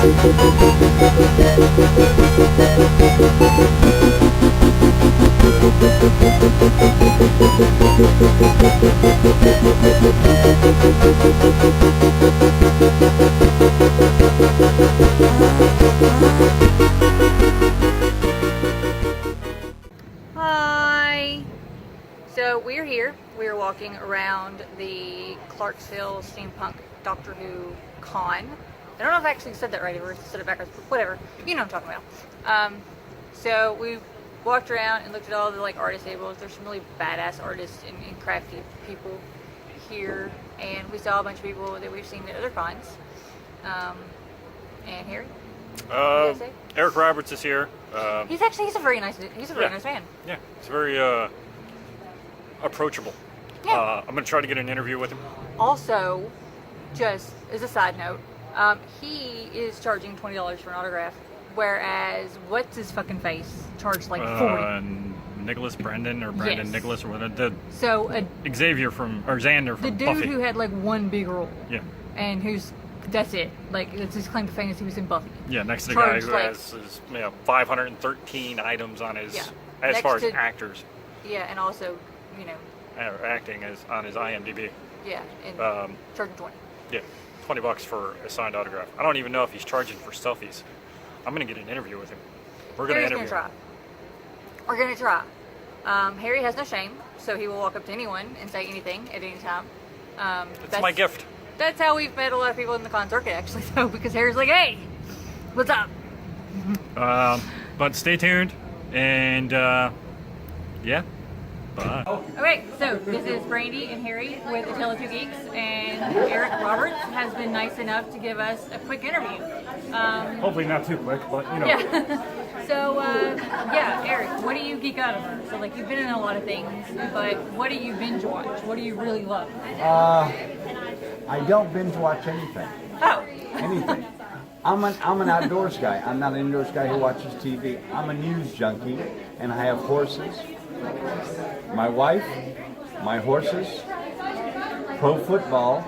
Hi! So we're here. We're walking around the Clarksville Steampunk Doctor Who con. I don't know if I actually said that right, or said it backwards, but whatever. You know what I'm talking about. So we walked around and looked at all the artist tables. There's some really badass artists and crafty people here, and we saw a bunch of people that we've seen at other cons. And Harry? Eric Roberts is here. He's a very nice man. Yeah, he's very approachable. Yeah. I'm gonna try to get an interview with him. Also, just as a side note, he is charging $20 for an autograph, whereas what's his fucking face charged like $40. Nicholas Brandon or Brandon Yes. Nicholas or whatever. So Xavier Xander from the dude Buffy. who had one big role. Yeah. And that's it. It's his claim to fame is he was in Buffy. Yeah, next to the guy Charged, who has 513 items on his, as Next far as to- actors, Yeah, and also, acting as on his IMDb. yeah, and charging 20. Yeah, $20 for a signed autograph. I don't even know if he's charging for selfies. I'm gonna get an interview with him. We're gonna interview him. We're gonna try. Harry has no shame, so he will walk up to anyone and say anything at any time. It's my gift. That's how we've met a lot of people in the con circuit, actually, though, because Harry's like, hey, what's up? But stay tuned, and yeah, bye. Okay, so this is Brandy and Harry with the Tale of Two Geeks, and Eric Roberts has been nice enough to give us a quick interview. Hopefully not too quick, but Yeah. So, Eric, what do you geek out over? So, you've been in a lot of things, but what do you binge watch? What do you really love? I don't binge watch anything. Oh. Anything. I'm an outdoors guy. I'm not an indoors guy who watches TV. I'm a news junkie, and I have horses. My wife, my horses, pro football,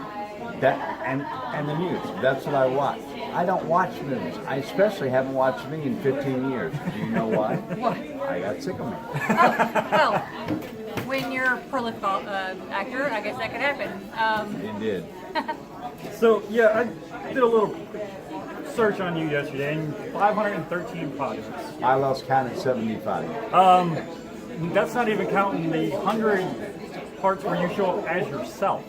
and the news. That's what I watch. I don't watch movies. I especially haven't watched me in 15 years. Do you know why? What? I got sick of me. Well, when you're a prolific actor, I guess that could happen. It did. So yeah, I did a little search on you yesterday, and 513 projects. I lost count at 75. That's not even counting the 100 parts where you show up as yourself.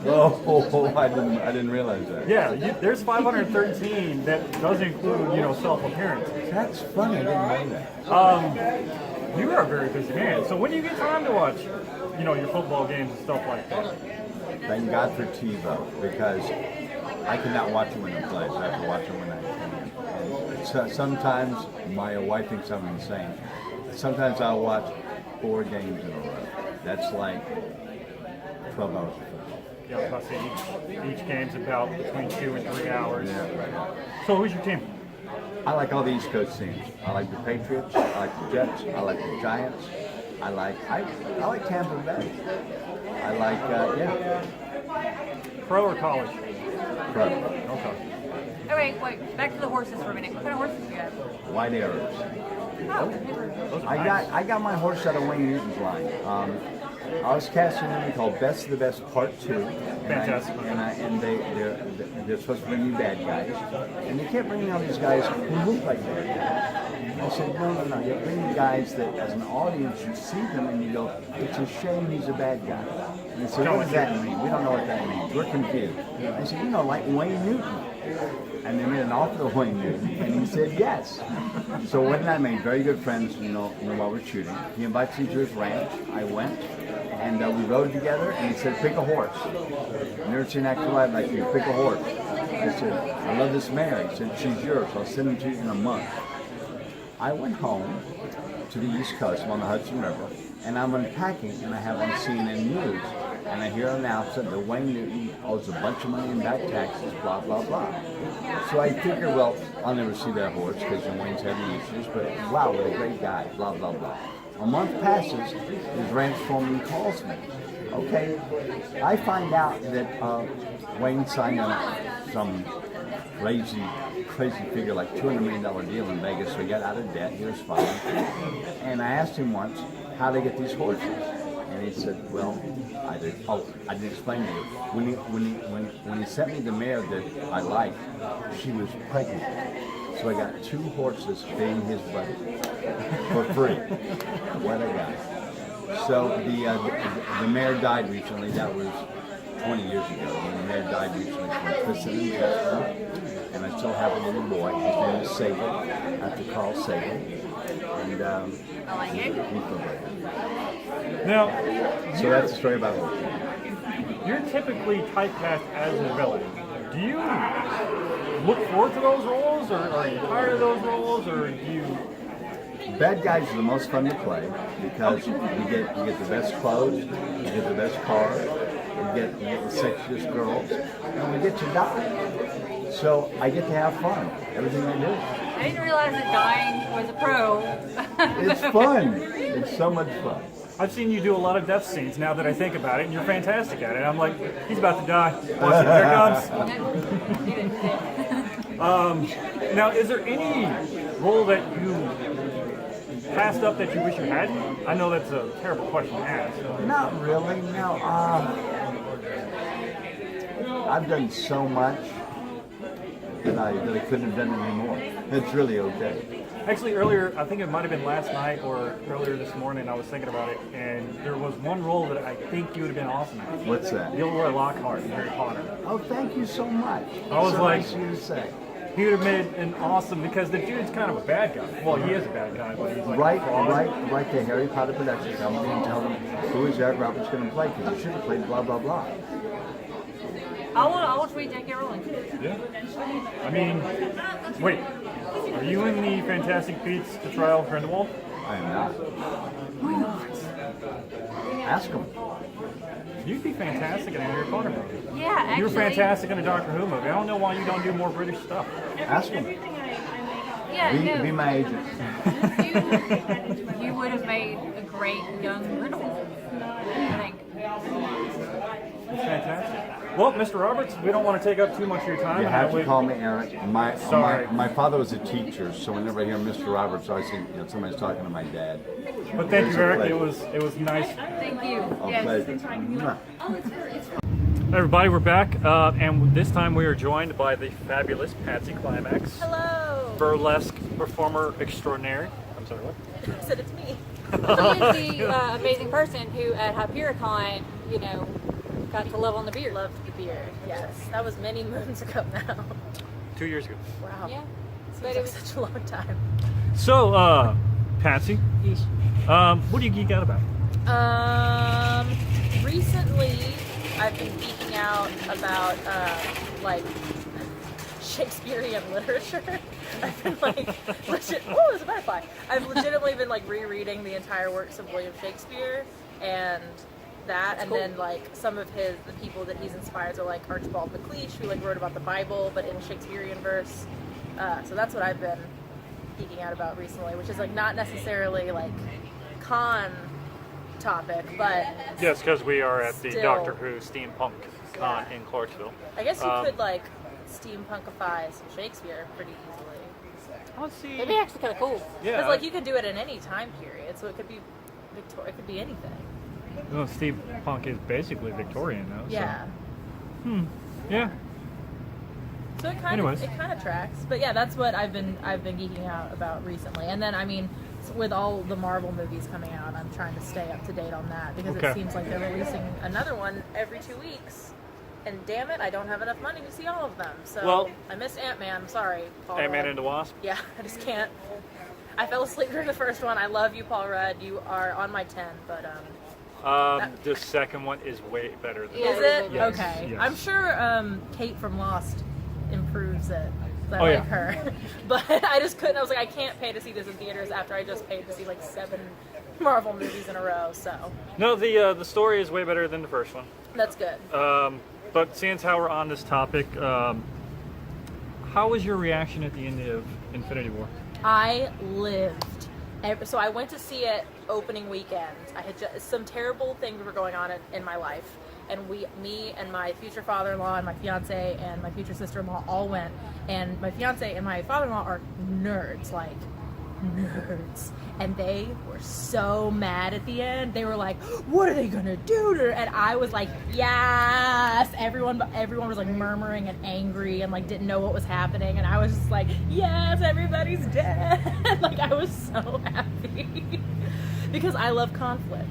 Oh, I didn't realize that. Yeah, there's 513 that does include, self-appearances. That's funny. I didn't know that. You are a very busy man. So when do you get time to watch, your football games and stuff like that? Thank God for TiVo, because I cannot watch him when he plays. I have to watch him when I can. And so sometimes my wife thinks I'm insane. Sometimes I'll watch 4 games in a row. That's like 12 hours of football. Yeah, I was about to say each game's about between 2 and 3 hours. Yeah. So who's your team? I like all the East Coast teams. I like the Patriots. I like the Jets. I like the Giants. I like Tampa Bay. I like Pro or college? Pro. Okay. Oh, wait, back to the horses for a minute. What kind of horses do you have? White Arrows. Oh, Those are nice. I got my horse out of Wayne Newton's line. I was casting a movie called Best of the Best Part 2. Fantastic. And they're supposed to bring me bad guys. And they kept bringing out these guys who look like bad guys. I said, no. You're bringing guys that as an audience you see them and you go, it's a shame he's a bad guy. And they said, what does that mean? We don't know what that means. We're confused. I said, like Wayne Newton. And they made an offer to Wayne Newton, and he said yes. So Wayne and I made very good friends, while we're shooting. He invites me to his ranch. I went, and we rode together, and he said, pick a horse. I've never seen an actor like you. Pick a horse. I said, I love this mare. He said, she's yours. I'll send her to you in a month. I went home to the East Coast. I'm on the Hudson River, and I'm unpacking, and I have on CNN News, and I hear an announcement that Wayne Newton owes a bunch of money in back taxes, blah, blah, blah. So I figure, well, I'll never see that horse because Wayne's having issues, but wow, what a great guy, blah, blah, blah. A month passes, his ranch foreman calls me. Okay, I find out that Wayne signed some crazy crazy figure, like $200 million deal in Vegas, so he got out of debt. He was fine. And I asked him once how they get these horses. And he said, well, I didn't explain to you. When he sent me the mare that I liked, she was pregnant. So I got 2 horses being his buddy for free. What a guy. So the mare died recently. That was 20 years ago. And the mare died recently from twisted intestine. And I still have a little boy. His name is Sable, after Carl Sable. And I like it. he's from Vegas. Now, So that's the story about it. you're typically typecast as a villain. Do you look forward to those roles, or are you tired of those roles, or do you? Bad guys are the most fun to play because you get the best clothes, you get the best cars, you get the sexiest girls, and we get to die. So I get to have fun. Everything I do. I didn't realize that dying was a pro. It's fun. It's so much fun. I've seen you do a lot of death scenes now that I think about it, and you're fantastic at it. I'm like, he's about to die. Watch it, here it comes. Now, is there any role that you passed up that you wish you hadn't? I know that's a terrible question to ask. Not really. No. I've done so much that I couldn't have done anymore. It's really okay. Actually, earlier, I think it might have been last night or earlier this morning, I was thinking about it, and there was one role that I think you would have been awesome at. What's that? Gilroy Lockhart in Harry Potter. Oh, thank you so much. I was so like- nice of you to say. He would have made an awesome, because the dude's kind of a bad guy. Well, he is a bad guy, but he's like Write the Harry Potter production company and tell them who is Eric Roberts going to play, because he should have played blah blah blah. I'll tweet J.K. Rowling. Yeah. I mean, wait. Are you in the Fantastic Beasts to Trial Grindelwald? I am not. Why not? Ask him. You'd be fantastic in a Harry Potter movie. Yeah, actually. You were fantastic in a Doctor Who movie. I don't know why you don't do more British stuff. Ask him. Yeah, Be my agent. you would have made a great young Grindelwald, I think. It's fantastic. Well, Mr. Roberts, we don't want to take up too much of your time. You have to call me Eric. Sorry. My father was a teacher, so whenever I hear Mr. Roberts, I always think somebody's talking to my dad. But thank you, a Eric. pleasure. It was nice. Thank you. A Yes. pleasure. Mwah. Hey everybody, we're back, and this time we are joined by the fabulous Patsy Climax, Hello. burlesque performer extraordinaire. I'm sorry, what? I said it's me. So he's the amazing person who at Hypericon, got to love on the beard. Loved the beard. Yes, that was many moons ago now. 2 years ago. Wow. Yeah. Seems But like it was such a long time. So, Patsy, what do you geek out about? Recently I've been geeking out about like Shakespearean literature. I've been like there's a butterfly. I've legitimately been like rereading the entire works of William Shakespeare and then like some of the people that he's inspired, so like Archibald MacLeish, who like wrote about the Bible but in Shakespearean verse. So that's what I've been geeking out about recently, which is like not necessarily like con topic, but Yes, because we are at the Still. Doctor Who Steampunk Con in Clarksville. I guess you could like steampunkify some Shakespeare pretty easily. Let's see. It'd be actually kind of cool. Yeah. Because like you can do it in any time period, so it could be it could be anything. Well, steampunk is basically Victorian, though. Yeah. So. Yeah. So it kind Anyways. of tracks. But yeah, that's what I've been geeking out about recently. And then I mean, with all the Marvel movies coming out, I'm trying to stay up to date on that because Okay. it seems like they're releasing another one every 2 weeks. And damn it, I don't have enough money to see all of them. So Well- I missed Ant-Man. I'm sorry, Paul Ant-Man Rudd. and the Wasp. Yeah, I just can't. I fell asleep during the first one. I love you, Paul Rudd. You are on my 10, but The second one is way better than Yeah. is it? Yes, Okay. yes. I'm sure Kate from Lost improves it. I Oh, like yeah. her. But I just couldn't. I was like, I can't pay to see this in theaters after I just paid to see like 7 Marvel movies in a row. So No, the story is way better than the first one. that's good. But since how we're on this topic, how was your reaction at the end of Infinity War? I lived. So I went to see it opening weekend. I had some terrible things were going on in my life, and me and my future father-in-law and my fiance and my future sister-in-law all went, and my fiance and my father-in-law are nerds, like nerds, and they were so mad at the end. They were like, what are they gonna do to her? And I was like, yes. Everyone was like murmuring and angry and like didn't know what was happening, and I was just like, yes, everybody's dead. Like, I was so happy because I love conflict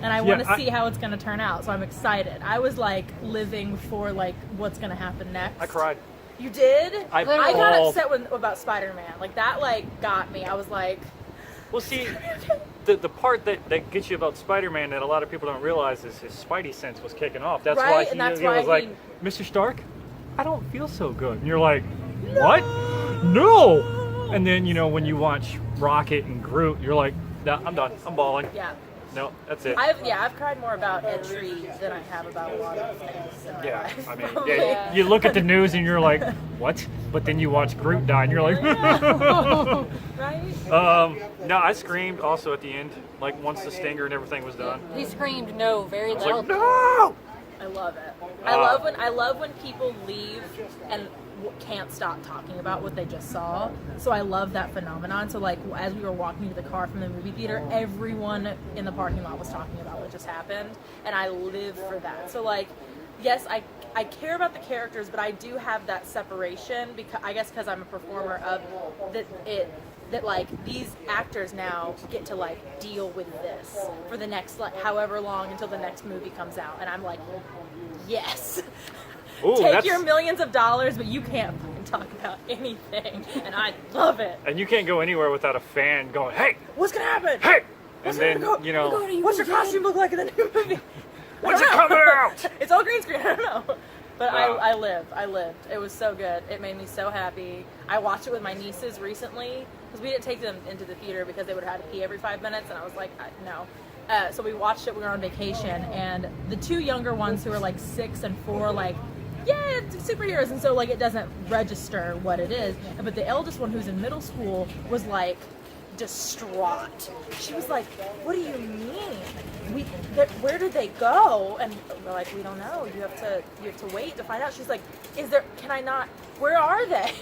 and I want to see how it's gonna turn out, so I'm excited. I was like living for like what's gonna happen next. I cried. You did? I got upset about Spider-Man. Like, that, like, got me. I was like... Well, see, the part that gets you about Spider-Man that a lot of people don't realize is his Spidey sense was kicking off. That's Right, why and that's he why was like, Mr. Stark, I don't feel so good. And you're like, what? No! And then, you know, when you watch Rocket and Groot, you're like, nah, I'm done. I'm bawling. Yeah. No, that's it. I've cried more about entry than I have about a lot of things in my Yeah, life. I mean, you look at the news and you're like, what? But then you watch Groot die and you're like, Right? no, I screamed also at the end, like once the stinger and everything was done. He screamed no very I was like, loudly. no! I love it. I love when people leave and can't stop talking about what they just saw. So I love that phenomenon. So like as we were walking to the car from the movie theater, everyone in the parking lot was talking about what just happened, and I live for that. So like, yes, I care about the characters, but I do have that separation because I guess because I'm a performer of that like these actors now get to like deal with this for the next like however long until the next movie comes out, and I'm like, yes. Ooh, Take your millions of dollars, but you can't fucking talk about anything, and I love it. And you can't go anywhere without a fan going, hey! What's gonna happen? Hey! What's And then, gonna go? you know, What's your costume look like in the new movie? when's it coming out? It's all green screen. I don't know. But Wow. I lived. It was so good. It made me so happy. I watched it with my nieces recently because we didn't take them into the theater because they would have had to pee every 5 minutes, and I was like, no. So we watched it. We were on vacation, and the two younger ones who were like 6 and 4, like, yeah, it's superheroes, and so like it doesn't register what it is. But the eldest one, who's in middle school, was like distraught. She was like, "What do you mean? Where did they go?" And we're like, "We don't know. You have to wait to find out." She's like, Can I not? Where are they?"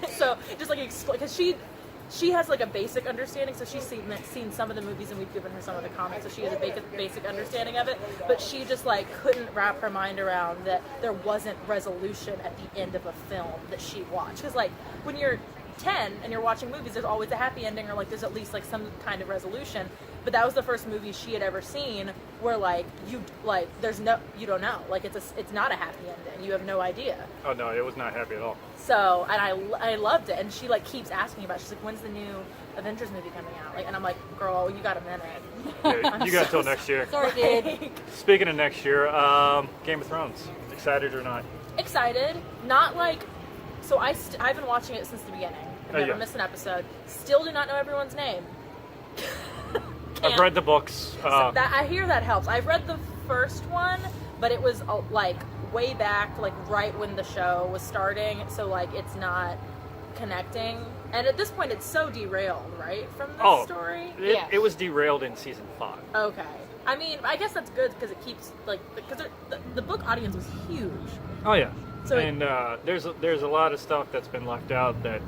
So just like explain, because she has like a basic understanding, so she's seen some of the movies and we've given her some of the comics, so she has a basic understanding of it, but she just like couldn't wrap her mind around that there wasn't resolution at the end of a film that she watched. Because like when you're 10 and you're watching movies, there's always a happy ending, or like there's at least like some kind of resolution. But that was the first movie she had ever seen where like you don't know, like it's not a happy ending. You have no idea. Oh no, it was not happy at all. So, and I loved it, and she like keeps asking about it. She's like, when's the new Avengers movie coming out? Like, and I'm like, girl, you got a minute. Yeah, you got until next year. Sorry, dude. Speaking of next year, Game of Thrones. Excited or not? Excited, not like, so I've been watching it since the beginning. I've never missed an episode. Still do not know everyone's name. I've read the books. So that, I hear that helps. I've read the first one, but it was like way back, like right when the show was starting, so like it's not connecting. And at this point, it's so derailed, right, from the story? It was derailed in season 5. Okay. I mean, I guess that's good because it keeps, like, because the book audience was huge. Oh yeah. So and there's a lot of stuff that's been left out that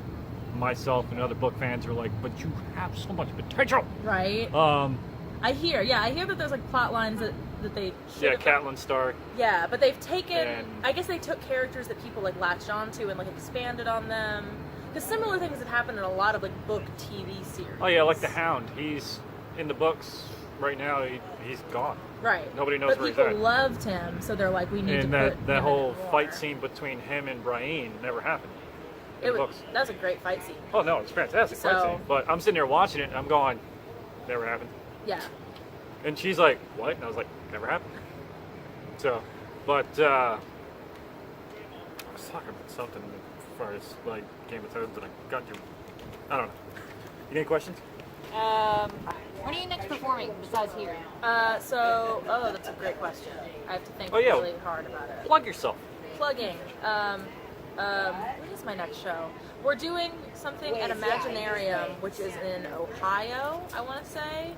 myself and other book fans are like, but you have so much potential. Right. I hear that there's like plot lines that they should have. Catelyn Stark. Yeah, but they've taken, I guess they took characters that people like latched onto and like expanded on them. Because similar things have happened in a lot of like book TV series. Oh yeah, like the Hound. He's in the books right now. He's gone. Right. Nobody knows where he's at. But people loved him, so they're like, we need to put that him whole in more. fight scene between him and Brienne never happened. That's a great fight scene. Oh no, it's a fantastic fight scene. But I'm sitting there watching it and I'm going, never happened. Yeah. And she's like, what? And I was like, never happened. So, but I was talking about something as far as like Game of Thrones and I got you. I don't know. You got any questions? When are you next performing besides here? That's a great question. I have to think really hard about it. Plug yourself. Plugging. What is my next show? We're doing something at Imaginarium, which is in Ohio, I want to say.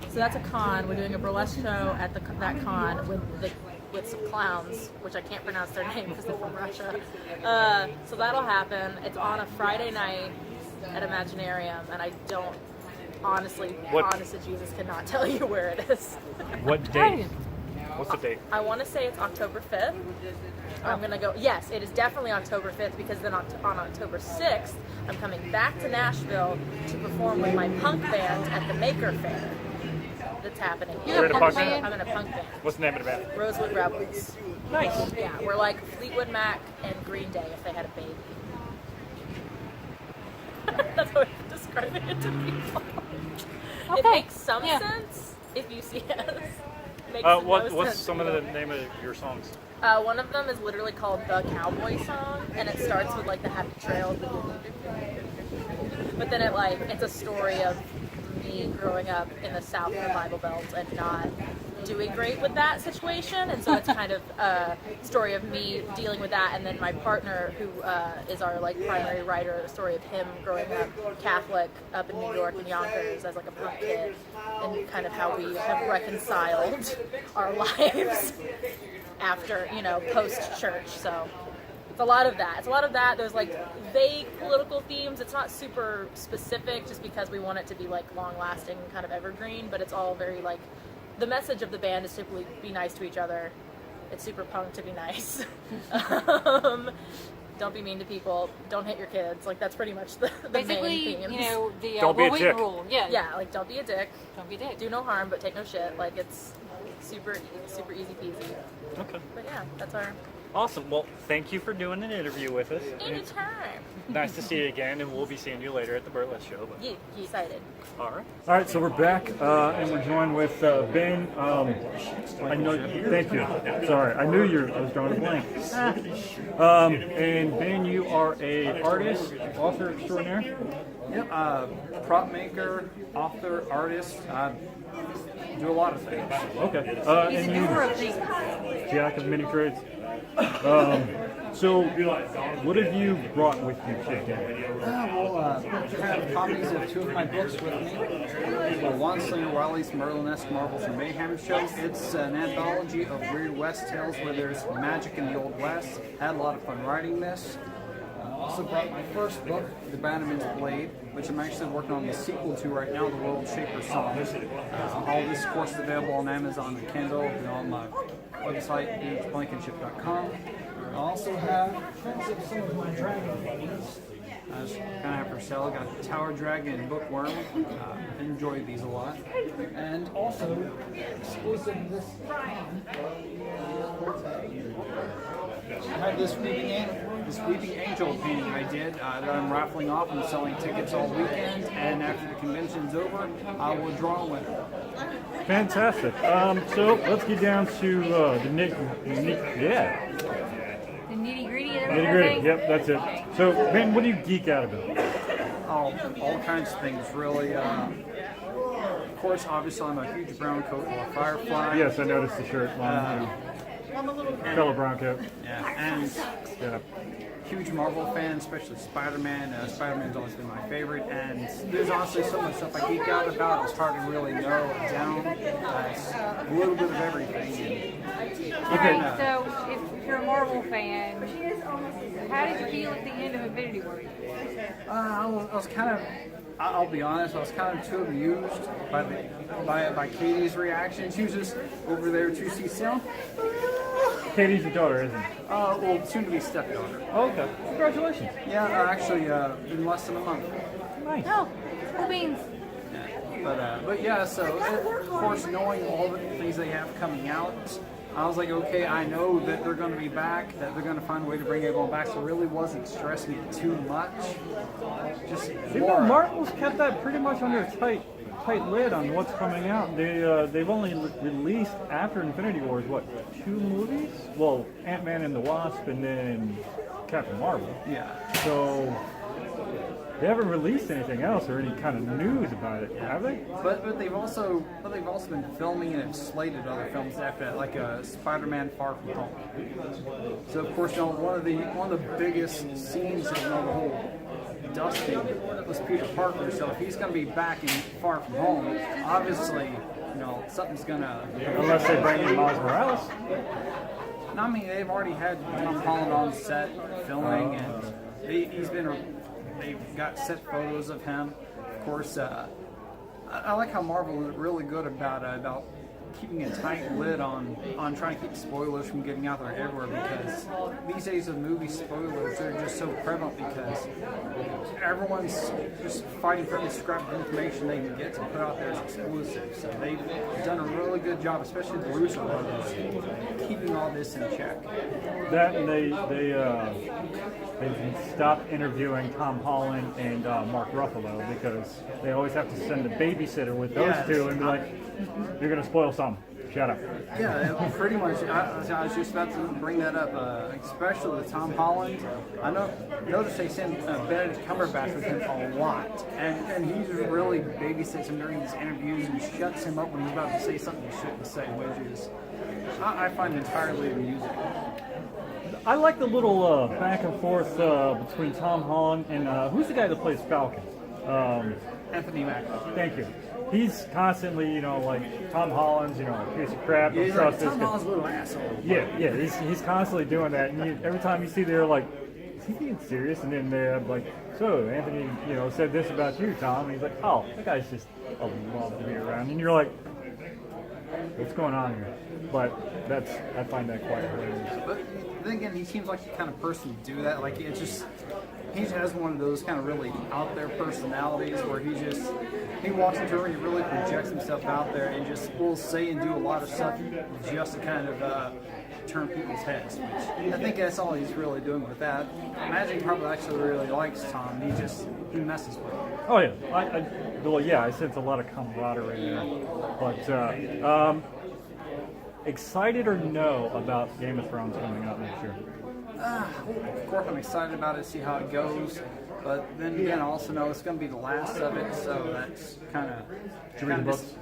So that's a con. We're doing a burlesque show at that con with the with some clowns, which I can't pronounce their name because they're from Russia. So that'll happen. It's on a Friday night at Imaginarium, and I don't honestly, honest to Jesus, cannot tell you where it is. What date? What's the date? I want to say it's October 5th. I'm going to go, yes, it is definitely October 5th, because then on October 6th, I'm coming back to Nashville to perform with my punk band at the Maker Faire that's happening. You're in a punk band? I'm in a punk band. What's the name of the band? Rosewood Rebels. Nice. Yeah, we're like Fleetwood Mac and Green Day if they had a baby. That's how I'm describing it to people. It Okay. makes some Yeah. sense if you see us. Makes no What's sense. some of the name of your songs? One of them is literally called The Cowboy Song, and it starts with like the Happy Trail. But then it's a story of me growing up in the South of the Bible Belt and not doing great with that situation, and so it's kind of a story of me dealing with that, and then my partner, who is our primary writer, a story of him growing up Catholic up in New York in Yonkers as like a punk kid, and kind of how we have reconciled our lives after, post church. So it's a lot of that. There's vague political themes. It's not super specific, just because we want it to be long lasting and kind of evergreen, but it's all very the message of the band is simply be nice to each other. It's super punk to be nice. Don't be mean to people. Don't hit your kids. That's pretty much the Basically, main themes. the Don't be a Will dick. Wheaton rule. Yeah. Yeah, don't be a dick. Don't be a dick. Do no harm, but take no shit. It's super easy peasy. Okay. But yeah, that's our Awesome. Well, thank you for doing an interview with us. It's anytime. nice to see you again, and we'll be seeing you later at the Burlesque show. But... Yeah, excited. All right. All right, so we're back, and we're joined with Ben. I know. Thank you. Sorry, I knew I was drawing a blank. And Ben, you are a artist, author extraordinaire. Yep, prop maker, author, artist. Do a lot of things. Okay. He's a And doer you, of things. jack of many trades. So, what have you brought with you today? I have copies of two of my books with me. One, Slinger Wiley's Merlin-esque Marvels and Mayhem Show. It's an anthology of Weird West tales where there's magic in the Old West. Had a lot of fun writing this. Also brought my first book, The Bannerman's Blade, which I'm actually working on the sequel to right now, The World Shaper Songs. All this, of course, is available on Amazon and Kindle, and on my website, blankenship.com. I also have prints of some of my dragon buddies. I was kind of have for sale. I got Tower Dragon and Bookworm. Enjoyed these a lot. And also, exclusive to this time, I have this Weeping Angel painting I did that I'm raffling off and selling tickets all weekend. And after the convention's over, I will draw a winner. Fantastic. So let's get down to the The nitty gritty of nitty gritty. Yep, that's it. So Ben, what do you geek out about? All kinds of things, really. Of course, obviously, I'm a huge brown coat or a firefly. Yes, I noticed the shirt. Fellow brown coat. Yeah, and Yeah. huge Marvel fan, especially Spider-Man. Spider-Man's always been my favorite, and there's honestly so much stuff I geek out about. It's hard to really narrow it down. It's a little bit of everything. Alright, so if you're a Marvel fan, how did you feel at the end of Infinity War? I was kind of. I'll be honest. I was kind of too amused by Katie's reaction. She was just over there to see Sam. Katie's your daughter, isn't it? Well, soon to be stepdaughter. Oh, okay. Congratulations. Yeah, actually, in less than a month. Nice. Oh, cool beans. But yeah, so of course, knowing all the things they have coming out, I was like, okay, I know that they're going to be back, that they're going to find a way to bring everyone back, so it really wasn't stressing it too much. Just more. Marvel's kept that pretty much under a tight lid on what's coming out. They've only released after Infinity Wars what, 2 movies? Well, Ant-Man and the Wasp, and then Captain Marvel. Yeah. So they haven't released anything else or any kind of news about it, have they? But they've also been filming and have slated other films after that, like Spider-Man: Far From Home. So of course, one of the biggest scenes of the whole dusting was Peter Parker. So if he's going to be back in Far From Home, obviously something's gonna. Unless they bring in Miles Morales. I mean, they've already had Tom Holland on set filming, and they've got set photos of him. Of course, I like how Marvel is really good about keeping a tight lid on trying to keep spoilers from getting out there everywhere, because these days of movie spoilers are just so prevalent because everyone's just fighting for every scrap of information they can get to put out there as exclusive. So they've done a really good job, especially the Russo brothers, keeping all this in check. That and they stopped interviewing Tom Holland and Mark Ruffalo because they always have to send a babysitter with those two and be like, "You're gonna spoil some. Shut up." Yeah, pretty much. I was just about to bring that up, especially with Tom Holland. I noticed they send Benedict Cumberbatch with him a lot, and he just really babysits him during these interviews and shuts him up when he's about to say something he shouldn't say, which is I find entirely amusing. I like the little back and forth between Tom Holland and who's the guy that plays Falcon? Anthony Mackie. Thank you. He's constantly, like Tom Holland's, a piece of crap. Yeah, Don't he's trust like, this Tom guy. Holland's a little asshole. Yeah. He's constantly doing that, and every time you see they're like, is he being serious? And then they're like, so Anthony, said this about you, Tom. And he's like, oh, that guy's just a love to be around. And you're like, what's going on here? But I find that quite hilarious. But then again, he seems like the kind of person to do that. Like he just has one of those kind of really out there personalities where he walks into a room, he really projects himself out there and just will say and do a lot of stuff just to kind of turn people's heads. Which I think that's all he's really doing with that. Imagine he probably actually really likes Tom. He messes with him. Oh yeah, I sense a lot of camaraderie there. But excited or no about Game of Thrones coming out next year? Of course, I'm excited about it, see how it goes. But then again, I also know it's going to be the last of it, so that's kind of. Did you read the books?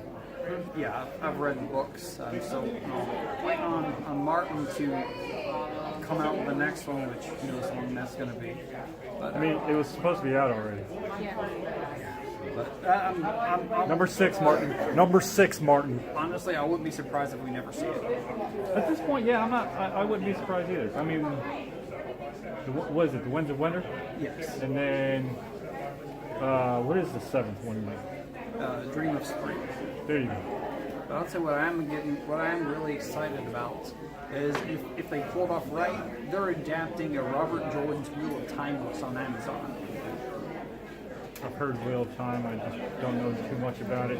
Yeah, I've read the books. I'm still waiting on Martin to come out with the next one, which who knows how long that's going to be. But, I mean, it was supposed to be out already. But I'm Number 6, Martin. Number 6, Martin. honestly, I wouldn't be surprised if we never see it. At this point, yeah, I wouldn't be surprised either. I mean, what is it? The Winds of Winter? Yes. And then, what is the 7th one? Dream of Spring. There you go. But I'll say what I am really excited about is if they pull it off right, they're adapting a Robert Jordan's Wheel of Time books on Amazon. I've heard Wheel of Time. I just don't know too much about it.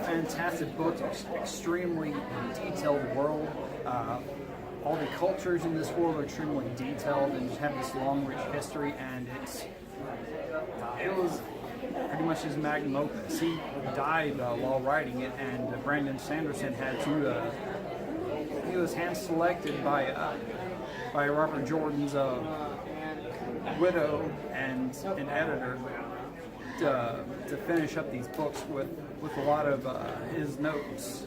Fantastic book, extremely detailed world. All the cultures in this world are extremely detailed and just have this long, rich history. And it was pretty much his magnum opus. He died while writing it, and Brandon Sanderson had to. He was hand selected by Robert Jordan's widow and an editor to finish up these books with a lot of his notes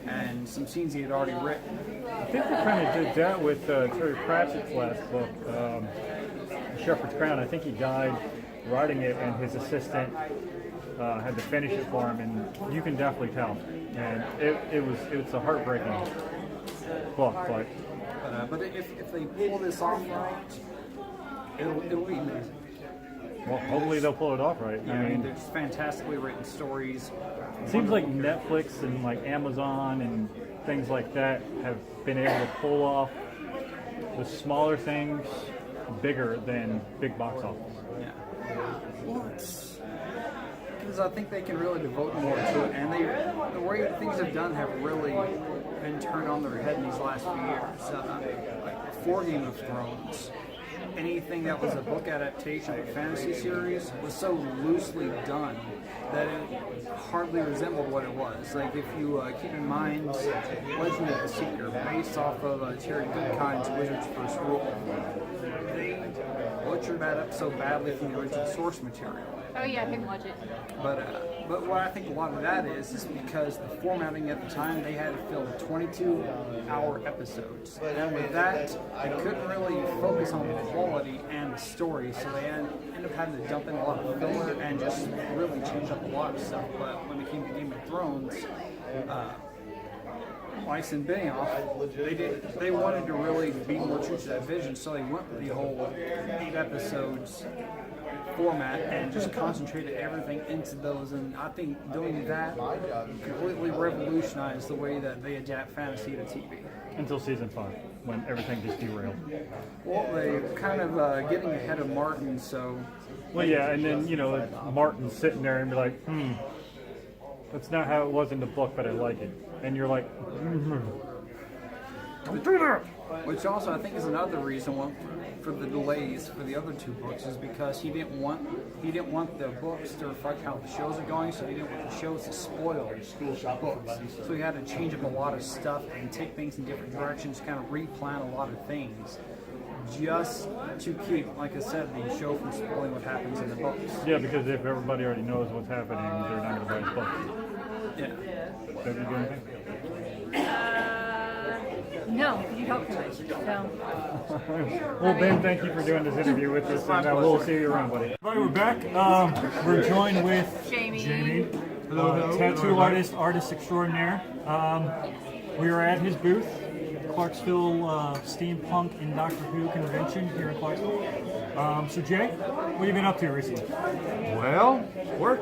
and some scenes he had already written. I think they kind of did that with Terry Pratchett's last book, Shepherd's Crown. I think he died writing it, and his assistant had to finish it for him, and you can definitely tell. And it was a heartbreaking book, But if they pull this off right, it'll be amazing. well, hopefully they'll pull it off right. Yeah, I mean, there's fantastically written stories. it seems like Netflix and like Amazon and things like that have been able to pull off the smaller things bigger than big box office. Yeah. Well, because I think they can really devote more to it, and the way things have done have really been turned on their head in these last few years. Like before Game of Thrones, anything that was a book adaptation of a fantasy series was so loosely done that it hardly resembled what it was. Like if you keep in mind Legend of the Seeker, based off of Terry Goodkind's Wizard's First Rule, they butchered that up so badly from the original source material. Oh yeah, I can watch it. But what I think a lot of that is because the formatting at the time, they had to fill 22-hour episodes. And with that, they couldn't really focus on the quality and the story, so they ended up having to dump in a lot of filler and just really change up a lot of stuff. But when it came to Game of Thrones, Weiss and Benioff, they wanted to really be more true to that vision, so they went with the whole 8 episodes format and just concentrated everything into those. And I think doing that completely revolutionized the way that they adapt fantasy to TV. Until season 5, when everything just derailed. Well, they kind of getting ahead of Martin, so. Well, yeah, and then, you know, Martin's sitting there and be like, that's not how it was in the book, but I like it. And you're like, don't do that! Which also I think is another reason for the delays for the other 2 books, is because he didn't want the books to reflect how the shows are going, so he didn't want the shows to spoil the books. So he had to change up a lot of stuff and take things in different directions, kind of replan a lot of things, just to keep, like I said, the show from spoiling what happens in the books. Yeah, because if everybody already knows what's happening, they're not going to buy his book. Yeah. Have you done anything? No, you talk too much. So. Well, Ben, thank you for doing this interview with us, and we'll see you around, buddy. All right, we're back. We're joined with Jamie. tattoo artist extraordinaire. We are at his booth, Clarksville Steampunk and Doctor Who convention here in Clarksville. So, Jay, what have you been up to recently? Well, work.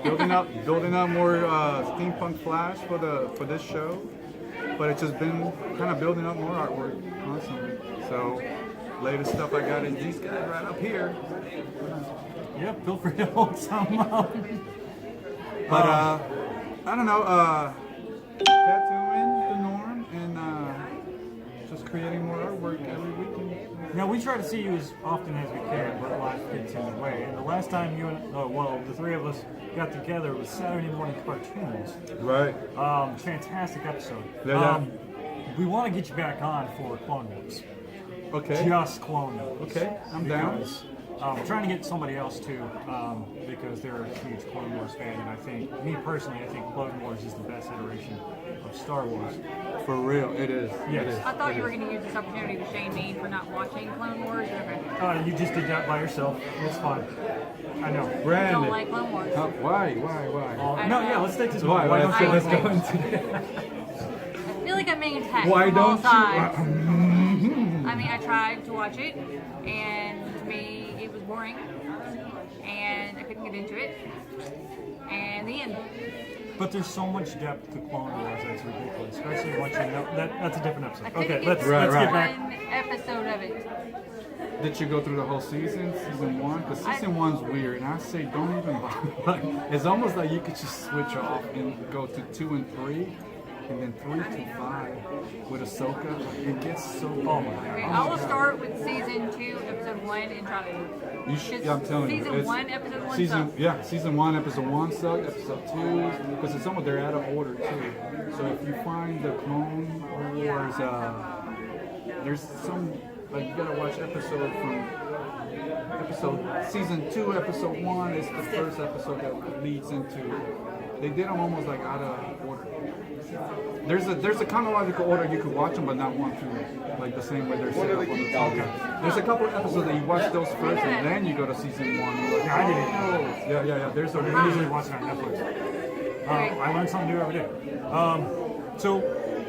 Building up more steampunk flash for this show, but it's just been kind of building up more artwork constantly. So, latest stuff I got is these guys right up here. Yeah, feel free to hold some up. But I don't know, tattooing the norm and just creating more artwork every weekend. Now, we try to see you as often as we can, but life gets in the way. And the last time you and, the 3 of us got together was Saturday morning cartoons. Right. Fantastic episode. Yeah. We want to get you back on for Clone Wars. Okay. Just Clone Wars. Okay, I'm down. We're trying to get somebody else too, because they're a huge Clone Wars fan, and I think Clone Wars is the best iteration of Star Wars. For real, it is. Yes. It is. I thought you were going to use this opportunity to shame me for not watching Clone Wars. Okay. You just did that by yourself. It's fine. I know. I Brandon. don't like Clone Wars. Why? Let's take this. Why? Let's go into I feel like I'm being attacked Why from all don't you? sides. I mean, I tried to watch it, and to me, it was boring, and I couldn't get into it. And the end. But there's so much depth to Clone Wars that's ridiculous, especially once you know that's a different episode. I couldn't Okay, get let's through get back. one episode of it. Did you go through the whole season 1? Because season 1's weird, and I say don't even bother. It's almost like you could just switch off and go to 2 and 3, and then 3 to 5 with Ahsoka. It gets so. Oh my god! Okay, I will start with season 2, episode 1, and try to. You should. Yeah, I'm telling you. Season 1, episode 1. Season sucked. yeah, season 1, episode 1 sucked. Episode 2, because it's almost they're out of order too. So if you find the Clone Wars, there's some like you gotta watch season 2, episode 1 is the first episode that leads into. They did them almost like out of order. There's a chronological order you could watch them, but not one through like the same way they're set up on the TV. There's a couple of episodes that you watch those first, and then you go to season 1. You're like, I didn't know. Yeah. There's a We usually watch it on Netflix. I learn something new every day. So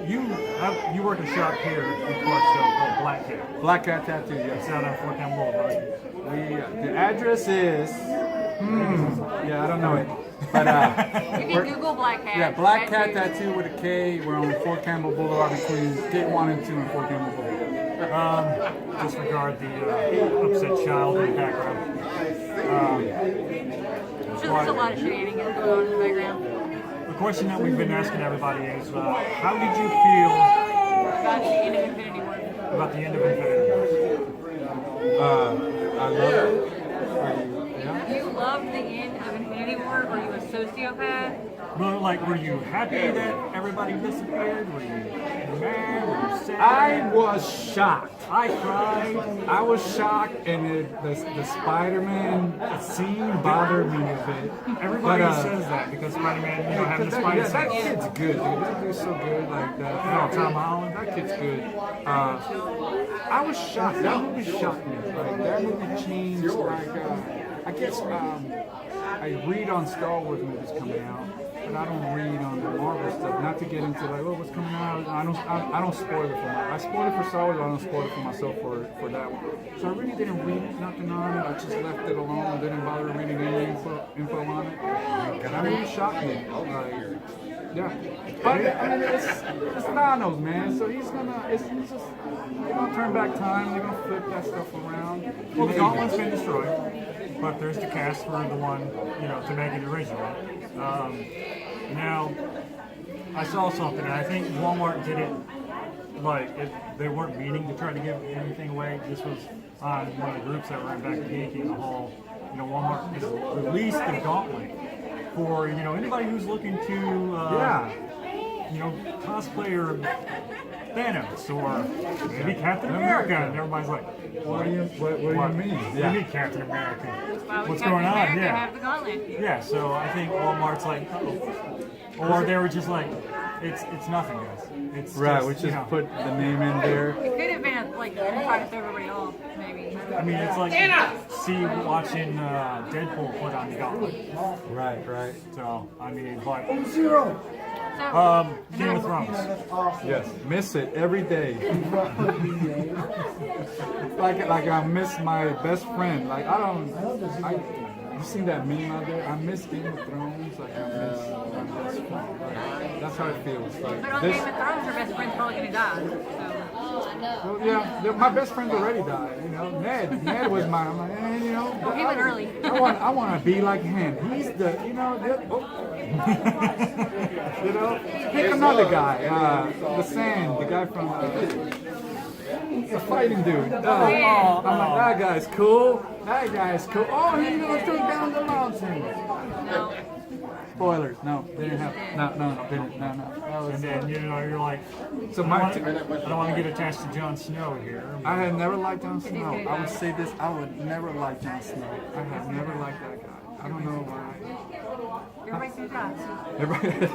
you work a shop here in Clarksville called Black Cat. Black Cat Tattoo. It's Yes. out on Fort Campbell Boulevard. The address is. Yeah, I don't know it. But You can Google Black Cat. yeah, Black Cat Tattoo with a K. We're on Fort Campbell Boulevard between Gate 1 and 2 and Fort Campbell Boulevard. Disregard the upset child in the background. I'm sure there's a lot of shenanigans going on in the background. The question that we've been asking everybody is, how did you feel About the end of Infinity War. about the end of Infinity War? I love it. You loved the end of Infinity War? Were you a sociopath? Well, like, were you happy that everybody disappeared? Were you mad? Were you sad? I was shocked. I cried. I was shocked, and the Spider-Man scene bothered me a bit. Everybody But, says that because Spider-Man, you know, having the Spider that sense. kid's good, dude. That dude's so good, like that. No, Tom Holland, that kid's good. I was shocked. That movie shocked me. Like that movie changed. Like I guess I read on Star Wars movies coming out, but I don't read on the Marvel stuff. Not to get into like, oh, what's coming out. I don't spoil it for I spoil it for Star Wars. I don't spoil it for myself for that one. So I really didn't read nothing on it. I just left it alone. Didn't bother reading any info on it. And that movie shocked me. Like, yeah, but I mean, it's Thanos, man. So he's just they're gonna turn back time. They're gonna flip that stuff around. Well, the Gauntlet's been destroyed, but there's the cast for the one, you know, to make it original. Now, I saw something, and I think Walmart did it like they weren't meaning to try to give anything away. This was on one of the groups that were in back of Geeky in the hall. You know, Walmart has released the Gauntlet for, you know, anybody who's looking to you know, cosplayer Thanos or maybe Captain America, and everybody's like, What do you mean? What do you mean Captain America? Why would What's Captain going on? America Yeah. have the gauntlet? Yeah, so I think Walmart's like, or they were just like, it's nothing, guys. It's Right, just, we you just know, put the name in there. It could have been like trying to throw everybody off, maybe. I mean, it's like watching Deadpool put on the gauntlet. Right. So I mean, but So, Game of Thrones. Yes, miss it every day. like I miss my best friend. Like you seen that meme out there? I miss Game of Thrones. Like I miss my best friend. Like, that's how it feels. Like but on this. Game of Thrones, your best friend's probably gonna die. So. Well, yeah, my best friend already died. You know, Ned was mine. I'm like, you know, He went early. I want to be like him. He's the, you know, you know. Pick another guy. The Sand, the guy from the fighting dude. I'm like, that guy's cool. That guy's cool. Oh, he's gonna take down the mountain. No. Spoilers. No, they didn't have. No. That was, And then, you know, you're like, so I don't want to get attached to Jon Snow here. I had never liked Jon Snow. I would say this, I would never like Jon Snow. I have never liked that guy. I don't know why. Everybody's gonna die. Everybody-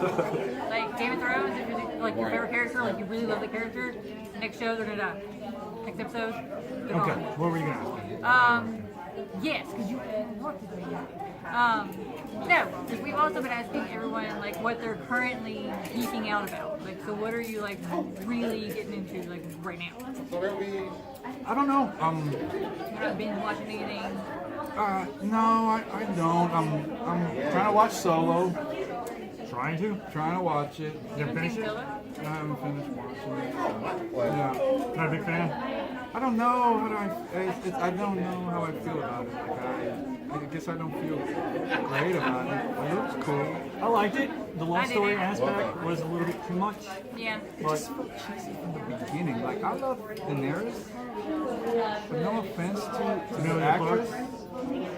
Like Game of Thrones, if you're like your favorite character, like you really love the character, next show they're gonna die. Next episode, they're Okay, gone. what were you gonna ask me? Yes, because you wanted to. No, because we've also been asking everyone like what they're currently geeking out about. Like, so what are you like really getting into like right now? I don't know. You're not binge watching anything. No, I don't. I'm trying to watch Solo. Trying to? Trying to watch it. You haven't finished it? I haven't finished watching it. Yeah. Not a big fan? I don't know how I don't know how I feel about it. Like I guess I don't feel great about it. It looks cool. I liked it. The love story aspect was a little bit too much. Yeah. It just felt cheesy from the beginning. Like I love Daenerys, but no offense to the actress.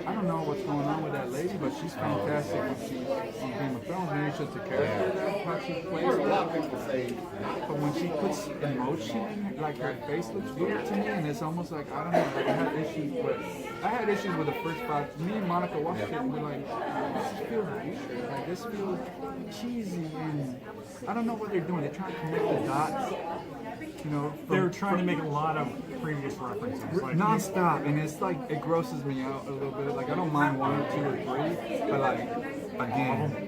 I don't know what's going on with that lady, but she's fantastic when she's on Game of Thrones. Maybe it's just the character that how she plays it. But when she puts emotion in it, like her face looks weird to me, and it's almost like I don't know. Like I had issues with the first 5. Me and Monica watched it, and we're like, this feels weird. Like this feels cheesy, and I don't know what they're doing. They're trying to connect the dots. You know, They were trying to make a lot of previous references. Like, non-stop, and it's like it grosses me out a little bit. Like I don't mind 1 or 2 or 3, but like again,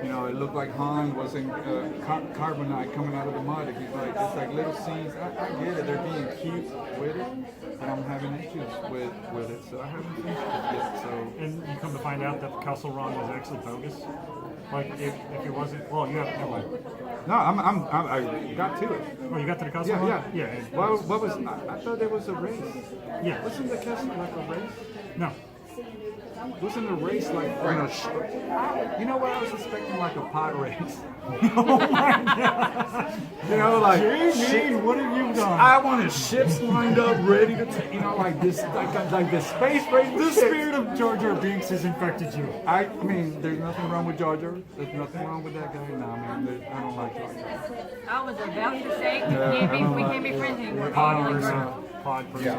you know, it looked like Han was in carbonite coming out of the mud. He's like it's like little scenes. I get it, they're being cute with it, but I'm having issues with it, so I haven't finished it yet. So And you come to find out that the Castle Run was actually bogus. Like if it wasn't, well, you have no way. no, I got to it. Oh, you got to the Castle Run? Yeah. What was? I thought there was a race. Yeah. Wasn't the castle like a race? No. Who's in the race like on a you know what I was expecting, like a pod race. Oh my god! You know, like Jamie, what have you done? I wanted ships lined up, ready to, you know, like this, like the space race. The spirit of Jar Jar Binks has infected you. I mean, there's nothing wrong with Jar Jar. There's nothing wrong with that guy. Nah, man, I don't like Jar Jar. I was about to say we Yeah, can't be friends anymore. Pod Like, person. Pod person.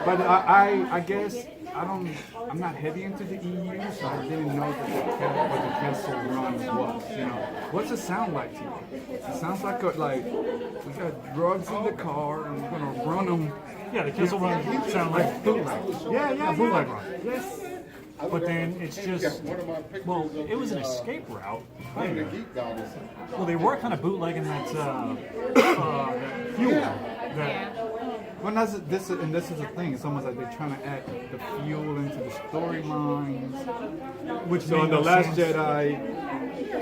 But I guess I'm not heavy into the EU, so I didn't know what the castle run was. You know, what's it sound like to you? It sounds like we got drugs in the car and we're gonna run them. Yeah, the Kissel Run sound like bootleg. Yeah, bootleg run. Yes. But then it's just, well, it was an escape route. Well, they were kind of bootlegging that fuel. That, Well, this is the thing. It's almost like they're trying to add the fuel into the storylines. which So made in the no Last sense. Jedi,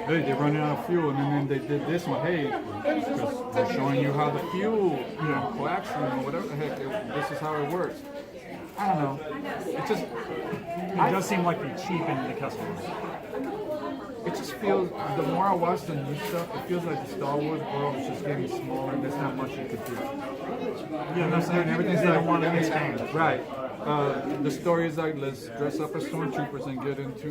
hey, they're running out of fuel, and then they did this one. Hey, because they're showing you how the fuel, coaxium or whatever the heck, this is how it works. I don't know. It just, It does seem like they cheapened the Kessel Run. it just feels. The more I watch the new stuff, it feels like the Star Wars world is just getting smaller. And there's not much you could do. Yeah, that's Everything's they like don't want to expand. Right. The story is like, let's dress up as stormtroopers and get into,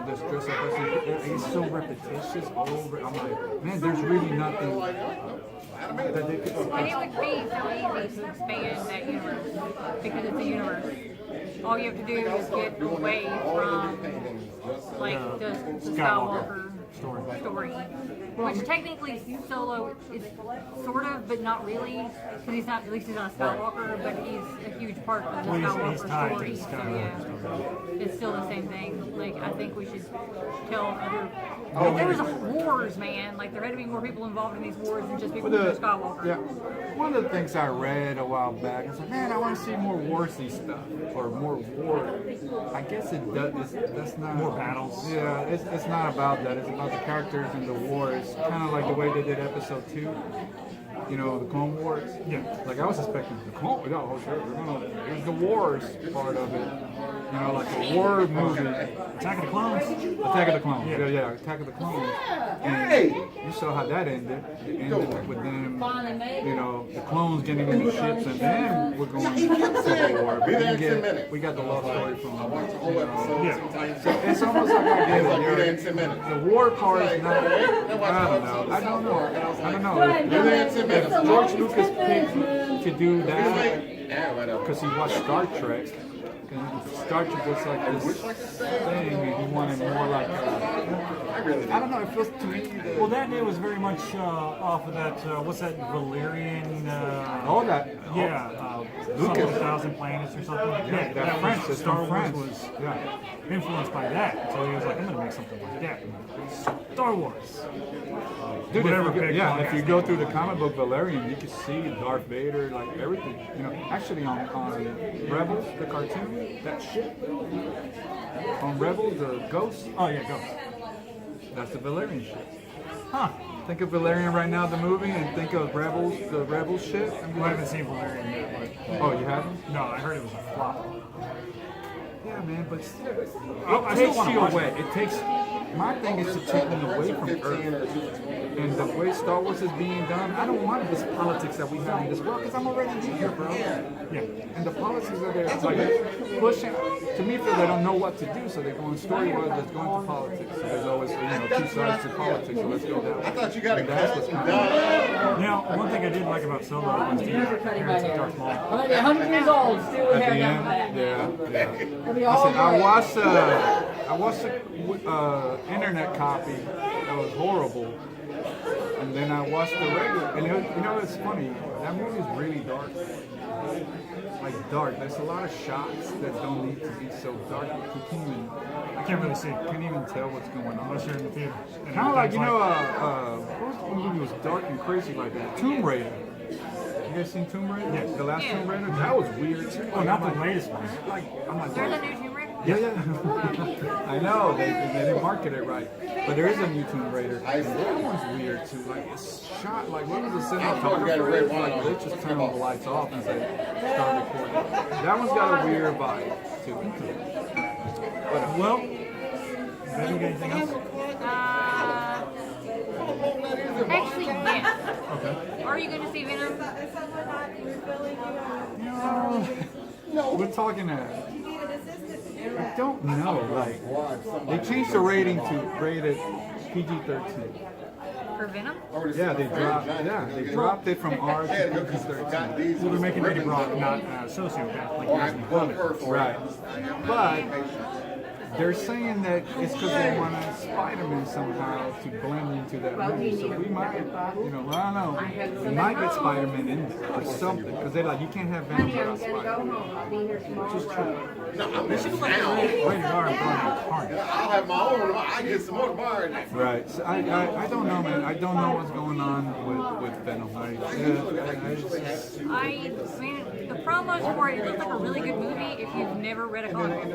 let's dress up as. It's so repetitious over. I'm like, man, there's really nothing that they could. And it would be so easy to expand that universe because it's a universe. All you have to do is get away from like the Skywalker story, which technically Solo is sort of, but not really, because he's not. At least he's not a Skywalker, but he's a huge part of the Well, Skywalker he's tied to story. the So Skywalker yeah, it's still the same thing. Like I think we should tell other. There was wars, man. Like there had to be more people involved in these wars than just people who are Skywalker. Yeah. One of the things I read a while back, I was like, man, I want to see more warsy stuff or more war. I guess it does. That's not More battles. Yeah, it's not about that. It's about the characters and the war. It's kind of like the way they did Episode 2. The Clone Wars. Yeah. Like I was expecting the Clone. Oh, sure. There's the wars part of it. Like a war movie. Attack of the Clones. Attack of the Clones. Yeah. Yeah, Attack of the Clones. And you saw how that ended. It ended with them, the clones getting in the ships, and then we're going to Civil War. We got the love story from Yeah. So it's almost like I get it. The war part is not. I don't know. If George Lucas picked to do that because he watched Star Trek. And Star Trek was like this thing, and he wanted more like. I don't know. It feels to me. Well, that it was very much off of that. What's that Valerian? All that. Lucas 1,000 Planets or something. Yeah, that French. It's Star from Wars France. was influenced by that. So he was like, I'm gonna make something like that. Star Wars. Dude, Whatever big if you go through the comic book Valerian, you can see Darth Vader, like everything. Actually on Rebels, the cartoon, that shit. On Rebels, the Ghost, Oh yeah, go. that's the Valerian shit. Huh. Think of Valerian right now, the movie, and think of Rebels, the Rebels shit. Well, I haven't seen Valerian yet, but Oh, you haven't? no, I heard it was a flop. Yeah, man, but still, I it still takes wanna you watch away. It takes. My thing is to take them away from Earth. And the way Star Wars is being done, I don't want this politics that we have in this world because I'm already here, bro. Yeah. And the politics are there, it's like pushing. To me, feel they don't know what to do, so they're going story-wise. Let's go into politics. So there's always, two sides to politics. So let's go down. I thought you got it. That's what's coming. Now, one thing I did like about Solo was the appearance of Darth Maul. I'm gonna be 100 years old, still with At hair the down end, my back. yeah. It'll be I all said, I gray. watched the internet copy that was horrible, and then I watched the regular. And it's funny. That movie is really dark. Like dark. There's a lot of shots that don't need to be so dark. You I can't really see can't even tell what's going on. unless you're in the theater. And Kind of like everything's what movie was dark and crazy like that? Tomb Raider. You guys seen Tomb Raider? Yes. The last Tomb Raider. That was weird too. Oh, not the latest one. I'm like, There's a new Tomb Raider. yeah. I know they didn't market it right, but there is a new Tomb Raider. And that one's weird too. Like it's shot like what was the cinematographer? Like they just turn all the lights off and say start recording. That one's got a weird vibe too. Well, have you got anything else? Actually, yes. Okay. Are you going to see Venom? No, we're talking I don't know. Like, they changed the rating to rated PG-13. For Venom? Yeah, they dropped it from R to PG-13. Well, they're making Eddie Brock not sociopath like he is in the comics. Right. But they're saying that it's because they wanted Spider-Man somehow to blend into that movie. So we might, I don't know, we might get Spider-Man in there or something. Because they're like, you can't have Venom without Spider-Man. Which is true. Rated R and Carnage. I'll have my own. I get some more tomorrow. Right. So I don't know, man. I don't know what's going on with Venom. I mean, the promos for it looked like a really good movie if you've never read a comic.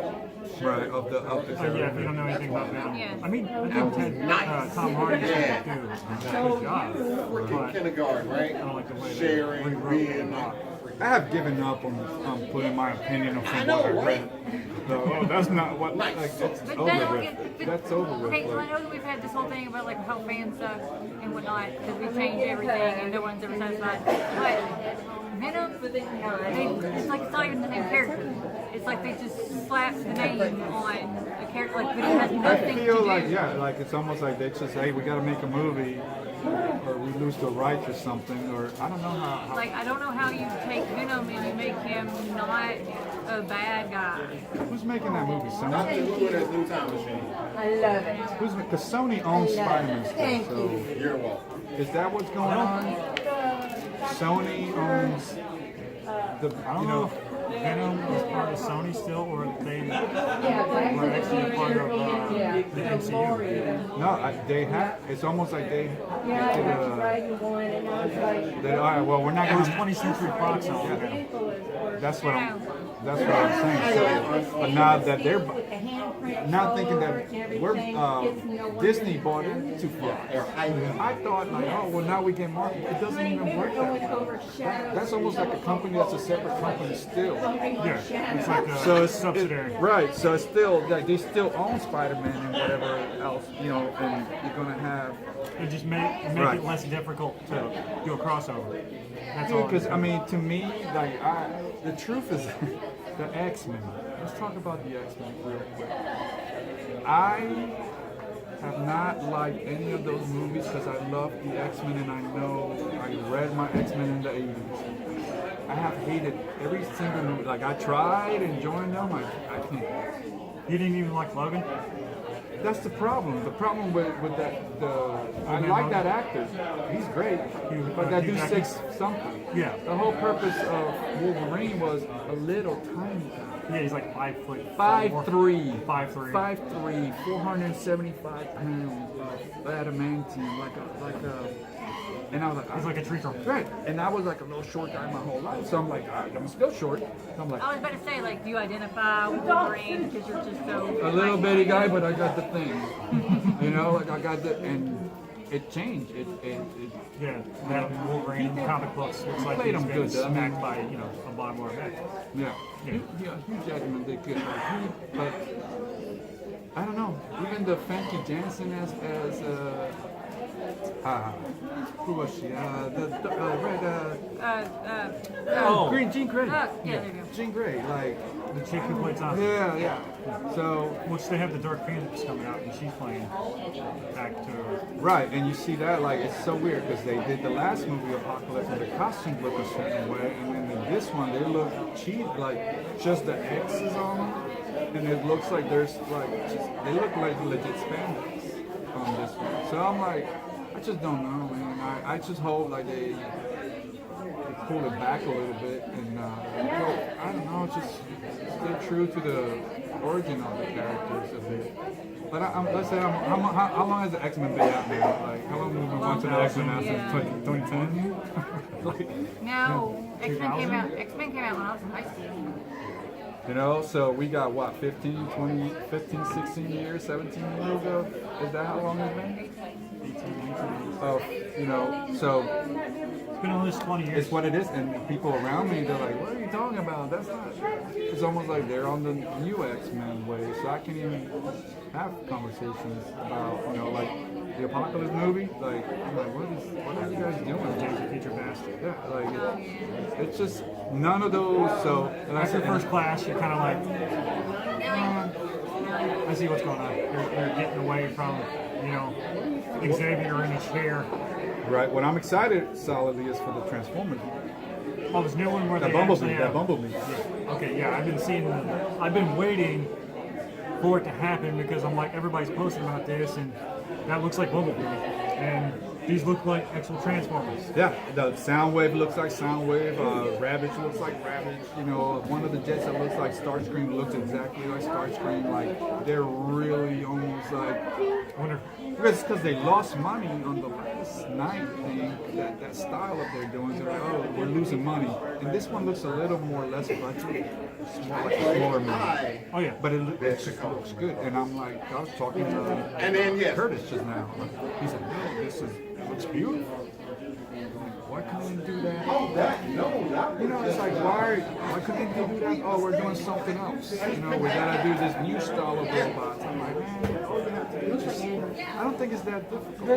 Right, of the Yeah, if you don't know anything about Venom. Yeah. I mean, I think Tom Hardy did a good job. But Kindergarten, right? I don't like the way they Sharing, rewrote being Brock. I have given up on putting my opinion on from what I read. So that's not what. Like, that's But over then, with. That's over with. Okay, so I know that we've had this whole thing about like how fans suck and whatnot because we change everything and no one's ever satisfied. But Venom, it's like it's not even the same character. It's like they just slap the name on a character, like, but it has I nothing to feel do. like like it's almost like they just hey, we got to make a movie, or we lose the rights or something, or I don't know how. Like, I don't know how you take Venom and you make him not a bad guy. Who's making that movie? Not Sony. who that new time machine. I love it. Who's because Sony owns Spider-Man Thank stuff. So You're welcome. is that what's going on? Sony owns the. I don't know if Venom is part of Sony still, or if they were actually a part of the MCU. No, they have. It's almost like they. Yeah, I did was riding one and I was like, They, all right, well, we're not It was going to. 20th Century Fox on Venom. ankle is worse. That's what I'm saying. So, but now that they're not thinking that we're Disney bought into Fox. I thought like, oh well, now we get market. It doesn't even work that way. That's almost like a company that's a separate company still. Yeah, it's like a So it's subsidiary. right. So it's still like they still own Spider-Man and whatever else, and you're gonna have. It just make Right. it less difficult to do a crossover. That's all. Because I mean, to me, like the truth is, the X-Men. Let's talk about the X-Men real quick. I have not liked any of those movies because I love the X-Men and I know I read my X-Men in the 80s. I have hated every single movie. Like I tried enjoying them, I can't. You didn't even like Logan? That's the problem. The problem with that, I like that actor. He's great, but that dude six something. Yeah. The whole purpose of Wolverine was a little tiny guy. Yeah, he's like 5 foot. 5'3", 5'3". 5'3", 475 pounds of adamantium, like a, and I was like, He's like a tree trunk. right. And I was like a little short guy my whole life, so I'm like, I'm still short. So I'm like, I was about to say, like, do you identify with Wolverine because you're just so... a little bitty guy, but I got the thing. Like I got the, and it changed. It Yeah, that Wolverine in the comic books looks like played he's him been good, though. I mean- smacked by, a bottom or a neck. yeah. Yeah. Hugh Jackman did good. But I don't know. Even the Famke Janssen as who was she? Jean Grey. yeah, there you go. Jean Grey, like The chick who played Sansa. yeah. So Which they have the Dark Phoenix coming out, and she's playing back to right, and you see that like it's so weird because they did the last movie Apocalypse and the costumes look a certain way, and then in this one they look cheap, like just the X's on them, and it looks like there's like they look like legit spandex on this one. So I'm like, I just don't know, man. I just hope like they pull it back a little bit and I don't know, just stay true to the origin of the characters a bit. But let's say, how long has the X-Men been out now? Like, how long have we been watching the X-Men now since 2010? Like, No, X-Men came out when I was in high school. So we got what, 15, 16 years, 17 years ago? Is that how long it's been? 18, 19. So It's been almost 20 years. It's what it is, and people around me, they're like, "What are you talking about? That's not." It's almost like they're on the new X-Men way, so I can't even have conversations about, like the Apocalypse movie. Like, I'm like, what are you guys doing? Days of Future Past. Yeah, like it's just none of those. So, and After first class, you're kind of like, I see what's going on. You're getting away from, Xavier in his chair. right. What I'm excited solidly is for the Transformers. Oh, this new one where That they Bumblebee. actually That have- Bumblebee. Okay, yeah, I've been waiting for it to happen because I'm like, everybody's posting about this, and that looks like Bumblebee, and these look like actual Transformers. Yeah, the Soundwave looks like Soundwave. Ravage looks like Ravage. One of the jets that looks like Starscream looks exactly like Starscream. Like, they're really almost like. I wonder. It's because they lost money on the last night thing. That style that they're doing. They're like, oh, we're losing money. And this one looks a little more less budget. It's more like a smaller movie. Oh yeah, But it looks good. And I'm like, I was talking to Curtis just now. He said, no, it looks beautiful. Why couldn't they do that? It's like, why couldn't they do that? Oh, we're doing something else. We gotta do this new style of robots. I'm like, man, all you have to do is just, I don't think it's that difficult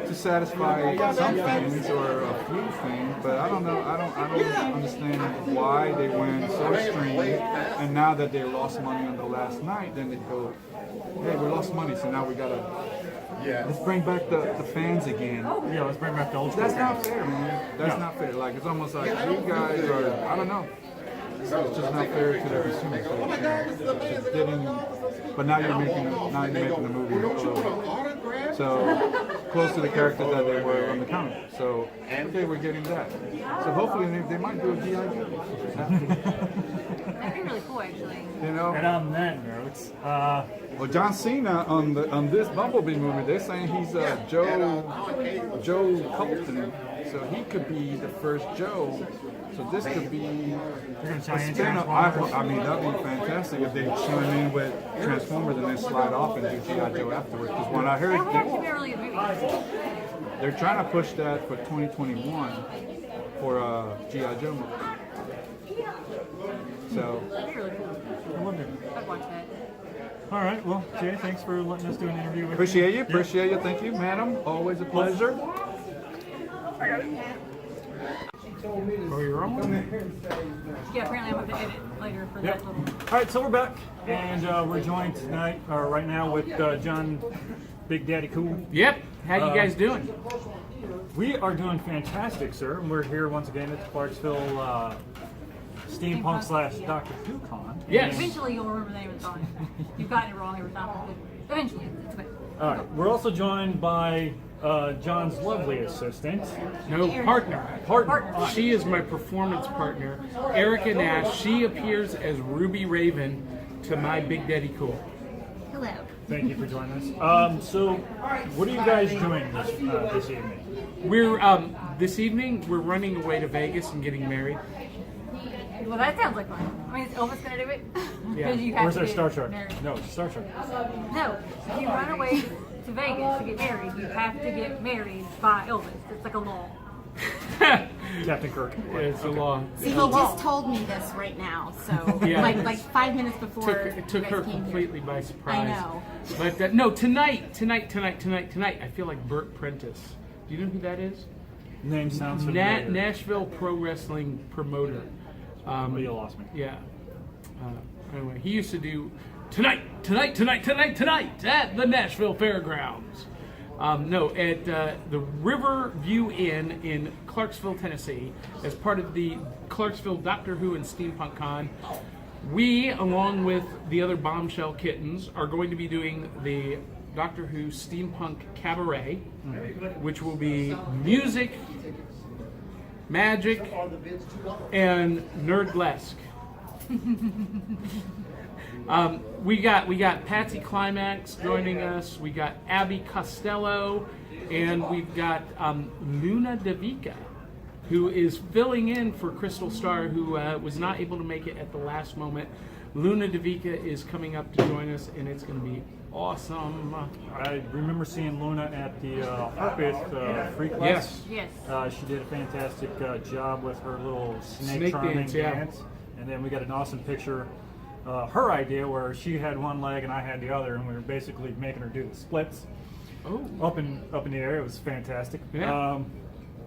to satisfy some things or a few things, but I don't know. I don't understand why they went so extreme. And now that they lost money on the last night, then they go, hey, we lost money, so now we gotta. Let's bring back the fans again. yeah. Let's bring back the old school. That's not fair, man. That's not fair. Like, it's almost like you guys are, I don't know. It's just not fair to the consumers. Just didn't, but now you're making the movie a little, so close to the characters that they were on the comic. So, okay, we're getting that. So hopefully they might do a G.I. Joe. That'd be really cool, actually. And on that note, Well, John Cena on this Bumblebee movie, they're saying he's Joe Colton, so he could be the first Joe. So this could be they're gonna a chime in spin-off. Transformers. I mean, that'd be fantastic if they chime in with Transformers and then slide off and do G.I. Joe afterwards. Because when I heard That would actually be a really good movie. they're trying to push that for 2021 for a G.I. Joe movie. So. That'd be really cool. I wonder. I'd watch that. All right, well, Jay, thanks for letting us do an interview with Appreciate you. Yeah. Appreciate you. Thank you, madam. Always a pleasure. Oh, you're on? Yeah, apparently I'm going to edit later for Yep. that little. All right, so we're back, and we're joined tonight, or right now, with John Big Daddy Cool. Yep. How you guys doing? We are doing fantastic, sir. And we're here once again at the Clarksville Steampunk / Dr. Who Con. Yes. Eventually you'll remember the name of the song. You've gotten it wrong every time. But eventually, it's good. All right, we're also joined by John's lovely assistant. No, partner. Partner. She is my performance partner, Erica Nash. She appears as Ruby Raven to my Big Daddy Cool. Hello. Thank you for joining us. So, what are you guys doing this evening? We're this evening we're running away to Vegas and getting married. Well, that sounds like fun. I mean, is Elvis going to do it? Yeah. Because you have Where's to our get Star Trek? married. No, Star Trek. No, if you run away to Vegas to get married, you have to get married by Elvis. It's like a law. Captain Kirk. It's a law. See, he just told me this right now, so Yeah. like 5 minutes before It took you her guys came completely here. by surprise. I know. But no, tonight, I feel like Burt Prentice. Do you know who that is? Name sounds familiar. Nashville pro wrestling promoter. You lost me. Yeah. Anyway, he used to do tonight at the Nashville Fairgrounds. No, at the Riverview Inn in Clarksville, Tennessee, as part of the Clarksville Doctor Who and Steampunk Con. We, along with the other Bombshell Kittens, are going to be doing the Doctor Who Steampunk Cabaret, which will be music, magic, and nerdlesque. We got Patsy Climax joining us. We got Abby Costello, and we've got Luna Devica, who is filling in for Crystal Starr, who was not able to make it at the last moment. Luna Devika is coming up to join us, and it's going to be awesome. I remember seeing Luna at the Harpeth Free Class. Yes. She did a fantastic job with her little snake charming dance, yeah. dance. And then we got an awesome picture, her idea, where she had one leg and I had the other, and we were basically making her do the splits. Oh. Up in the air. It was fantastic. Yeah.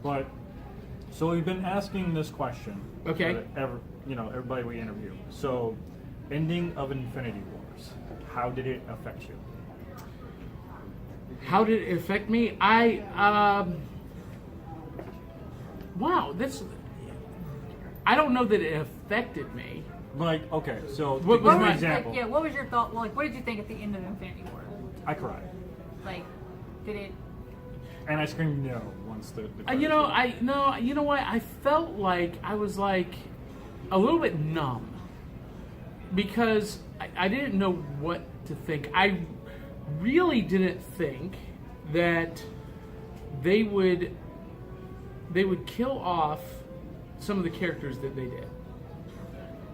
But so we've been asking this question. Okay. Everybody we interview. So, ending of Infinity Wars. How did it affect you? How did it affect me? Wow, I don't know that it affected me. Like, okay, so What to was give my- an example. Like, yeah, what was your thought? Like, what did you think at the end of Infinity War? I cried. Like, did it? And I screamed no once the You know what? I felt like I was like a little bit numb because I didn't know what to think. I really didn't think that they would kill off some of the characters that they did.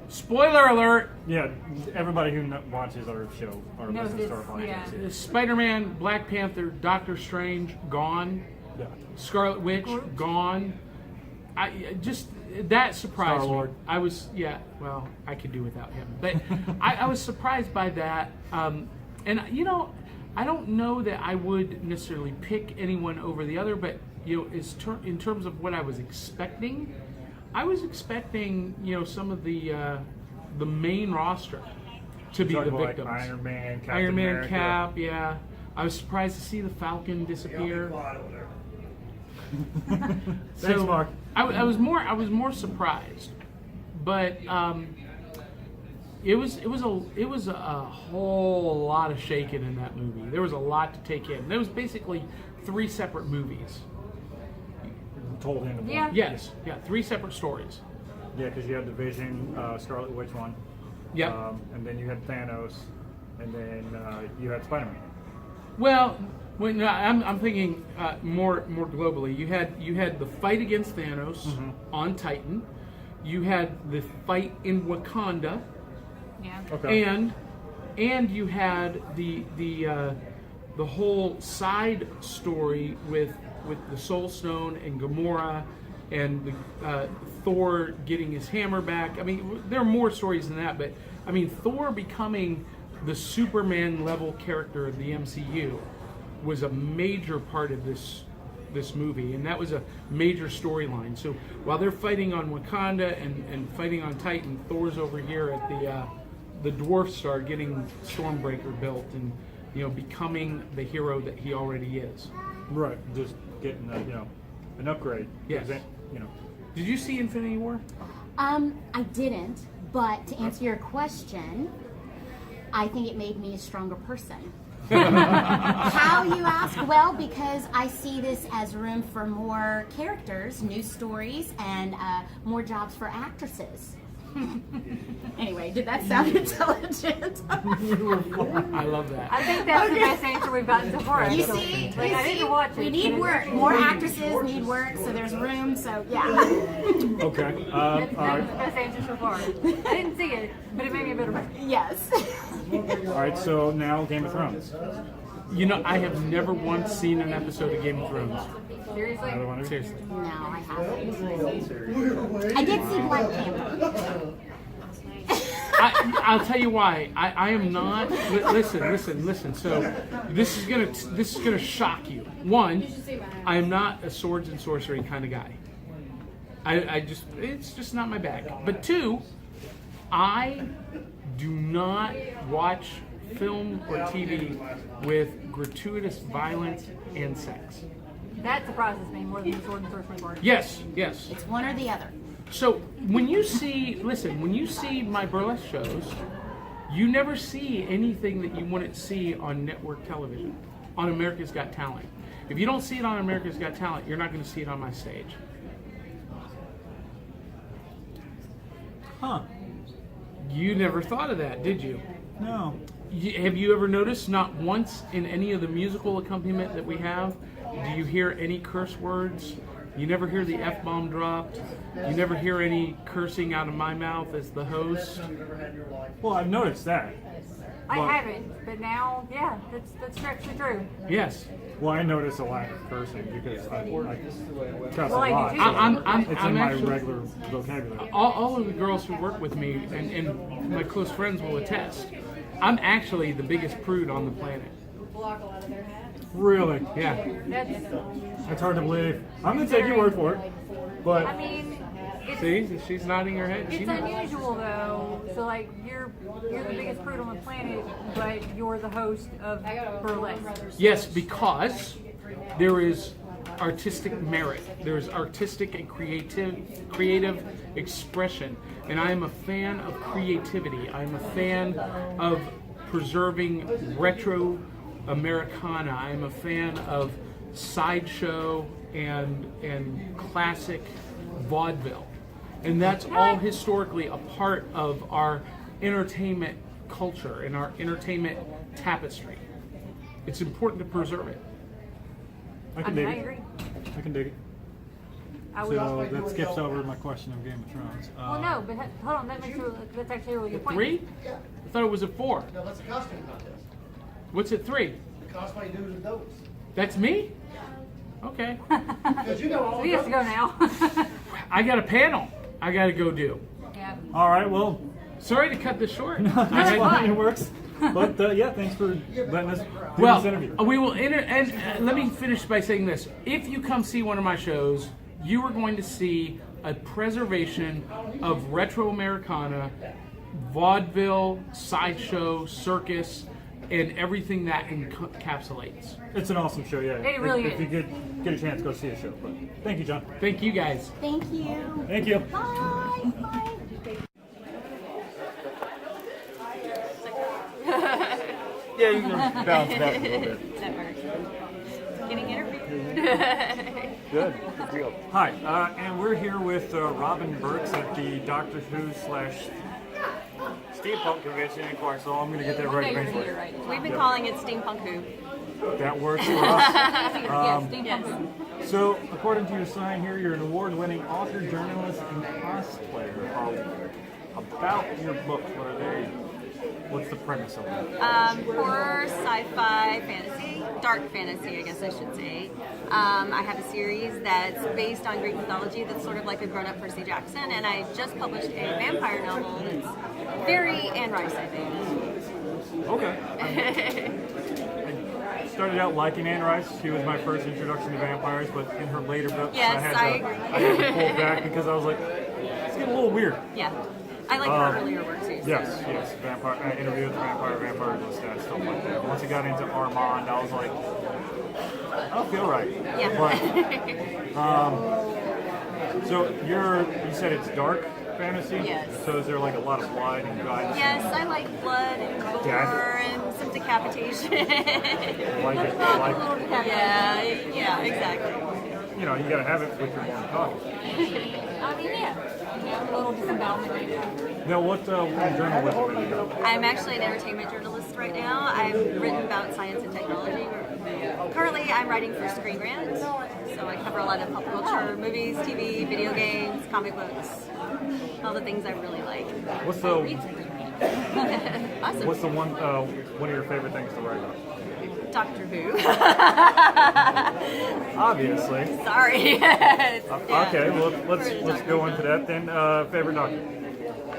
Spoiler alert! Yeah, everybody who watches our show or Knows listens to our this, podcast. yeah. Spider-Man, Black Panther, Doctor Strange, gone. Yeah. Scarlet Witch, gone. Just that surprised Star-Lord. me. I was, well, I could do without him, but I was surprised by that. And I don't know that I would necessarily pick anyone over the other, but in terms of what I was expecting, I was expecting some of the main roster to be the Talking about, victims. like Iron Man, Captain Iron Man, America. Cap, yeah. I was surprised to see the Falcon disappear. Thanks, Mark. I was more surprised, but it was a whole lot of shaking in that movie. There was a lot to take in. There was basically 3 separate movies. Told him. Yeah. Yes, 3 separate stories. Yeah, because you had the Vision, Scarlet Witch one. Yeah. And then you had Thanos, and then you had Spider-Man. Well, I'm thinking more globally. You had the fight against Thanos on Titan. You had the fight in Wakanda. Yeah. Okay. And you had the whole side story with the Soul Stone and Gamora and the Thor getting his hammer back. I mean, there are more stories than that, but I mean, Thor becoming the Superman level character of the MCU was a major part of this movie, and that was a major storyline. So while they're fighting on Wakanda and fighting on Titan, Thor's over here at the Dwarf Star getting Stormbreaker built and becoming the hero that he already is. Right. Just getting an upgrade. Yes. Did you see Infinity War? I didn't, but to answer your question, I think it made me a stronger person. How, you ask? Well, because I see this as room for more characters, new stories, and more jobs for actresses. Anyway, did that sound intelligent? I love that. I think that's the best answer we've gotten so far. You actually. see, Like, I need to watch it. we need work. More actresses need work, so there's room. So yeah. Okay. That was All the best answer so far. I didn't see it, but it made me a better person. Yes. right. So now Game of Thrones. I have never once seen an episode of Game of Thrones. Seriously? Another one. Seriously. No, I haven't. I did see Black Panther. I'll tell you why. I am not. Listen. So this is gonna shock you. One, I am not a swords and sorcery kind of guy. It's just not my bag. But 2, I do not watch film or TV with gratuitous violence and sex. That surprises me more than the sword and sorcery part. Yes. It's one or the other. So when you see my burlesque shows, you never see anything that you wouldn't see on network television, on America's Got Talent. If you don't see it on America's Got Talent, you're not going to see it on my stage. Huh. You never thought of that, did you? No. Have you ever noticed not once in any of the musical accompaniment that we have, do you hear any curse words You never hear the F-bomb dropped. You never hear any cursing out of my mouth as the host. Well, I've noticed that. I Well- haven't, but now, yeah, that's actually true. Yes. Well, I notice a lack of cursing because I cuss a Well, I do lot. too. It's I'm in my actually- regular vocabulary. All of the girls who work with me and my close friends will attest. I'm actually the biggest prude on the planet. Really? Yeah. That's hard to believe. I'm going to take your word for it. But I mean, it's, See, she's nodding her head. She it's knows. unusual though. So like, you're the biggest prude on the planet, but you're the host of Burlesque. Yes, because there is artistic merit. There is artistic and creative expression. And I am a fan of creativity. I'm a fan of preserving retro Americana. I'm a fan of sideshow and classic vaudeville. And that's all historically a part of our entertainment culture and our entertainment tapestry. It's important to preserve it. I can dig I it. agree. I can dig it. I would. So that skips over my question of Game of Thrones. Well, no, but hold on. That's actually a really good point. 3? I thought it was a 4. No, that's a costume contest. What's at 3? The cosplay dudes and those. That's me? Okay. Because you know all We have to go now. I got a panel I got to go do. Yeah. All right, well, Sorry to cut this short. that's fine. It works. But yeah, thanks for letting us do Well, this interview. we will let me finish by saying this. If you come see one of my shows, you are going to see a preservation of retro Americana, vaudeville, sideshow, circus, and everything that encapsulates. It's an awesome show, yeah. It really if is. you get a chance, go see a show. But thank you, John. Thank you guys. Thank you. Thank you. Bye. Bye. Yeah, you can bounce back a little bit. That works. Getting interviewed. Good. Good deal. Hi, and we're here with Robin Burks at the Doctor Who / Steampunk convention in Clarksville. I'm going to get that right eventually. We've been calling it Steampunk Who. That works for us. Yes, Steampunk. So, according to your sign here, you're an award-winning author, journalist, and cosplayer. About your books, what are they? What's the premise of them? Horror, sci-fi, fantasy, dark fantasy, I guess I should say. I have a series that's based on Greek mythology that's sort of like a grown-up Percy Jackson, and I just published a vampire novel that's very Anne Rice, I think. Okay. I started out liking Anne Rice. She was my first introduction to vampires, but in her later books, Yes, I agree. had to pull back because I was like, it's getting a little weird. Yeah. I like her earlier work too. Yes. Vampire, Interview with the Vampire Lestat, stuff like that. Once I got into Armand, I was like, I don't feel right. Yeah. But, so you said it's dark fantasy? Yes. So is there like a lot of blood and guts? Yes, I like blood and gore and some decapitation. Like it, like, yeah, exactly. you know, you gotta have it with your warm coffee. I mean, yeah. A little disembowelment. Now, what journalism are you doing? I'm actually an entertainment journalist right now. I've written about science and technology. Currently, I'm writing for Screen Rant, so I cover a lot of pop culture, movies, TV, video games, comic books, all the things I really like. What's the Awesome. What's the one of your favorite things to write about? Doctor Who. Obviously. Sorry. Okay, well let's go into that then. Favorite Doctor?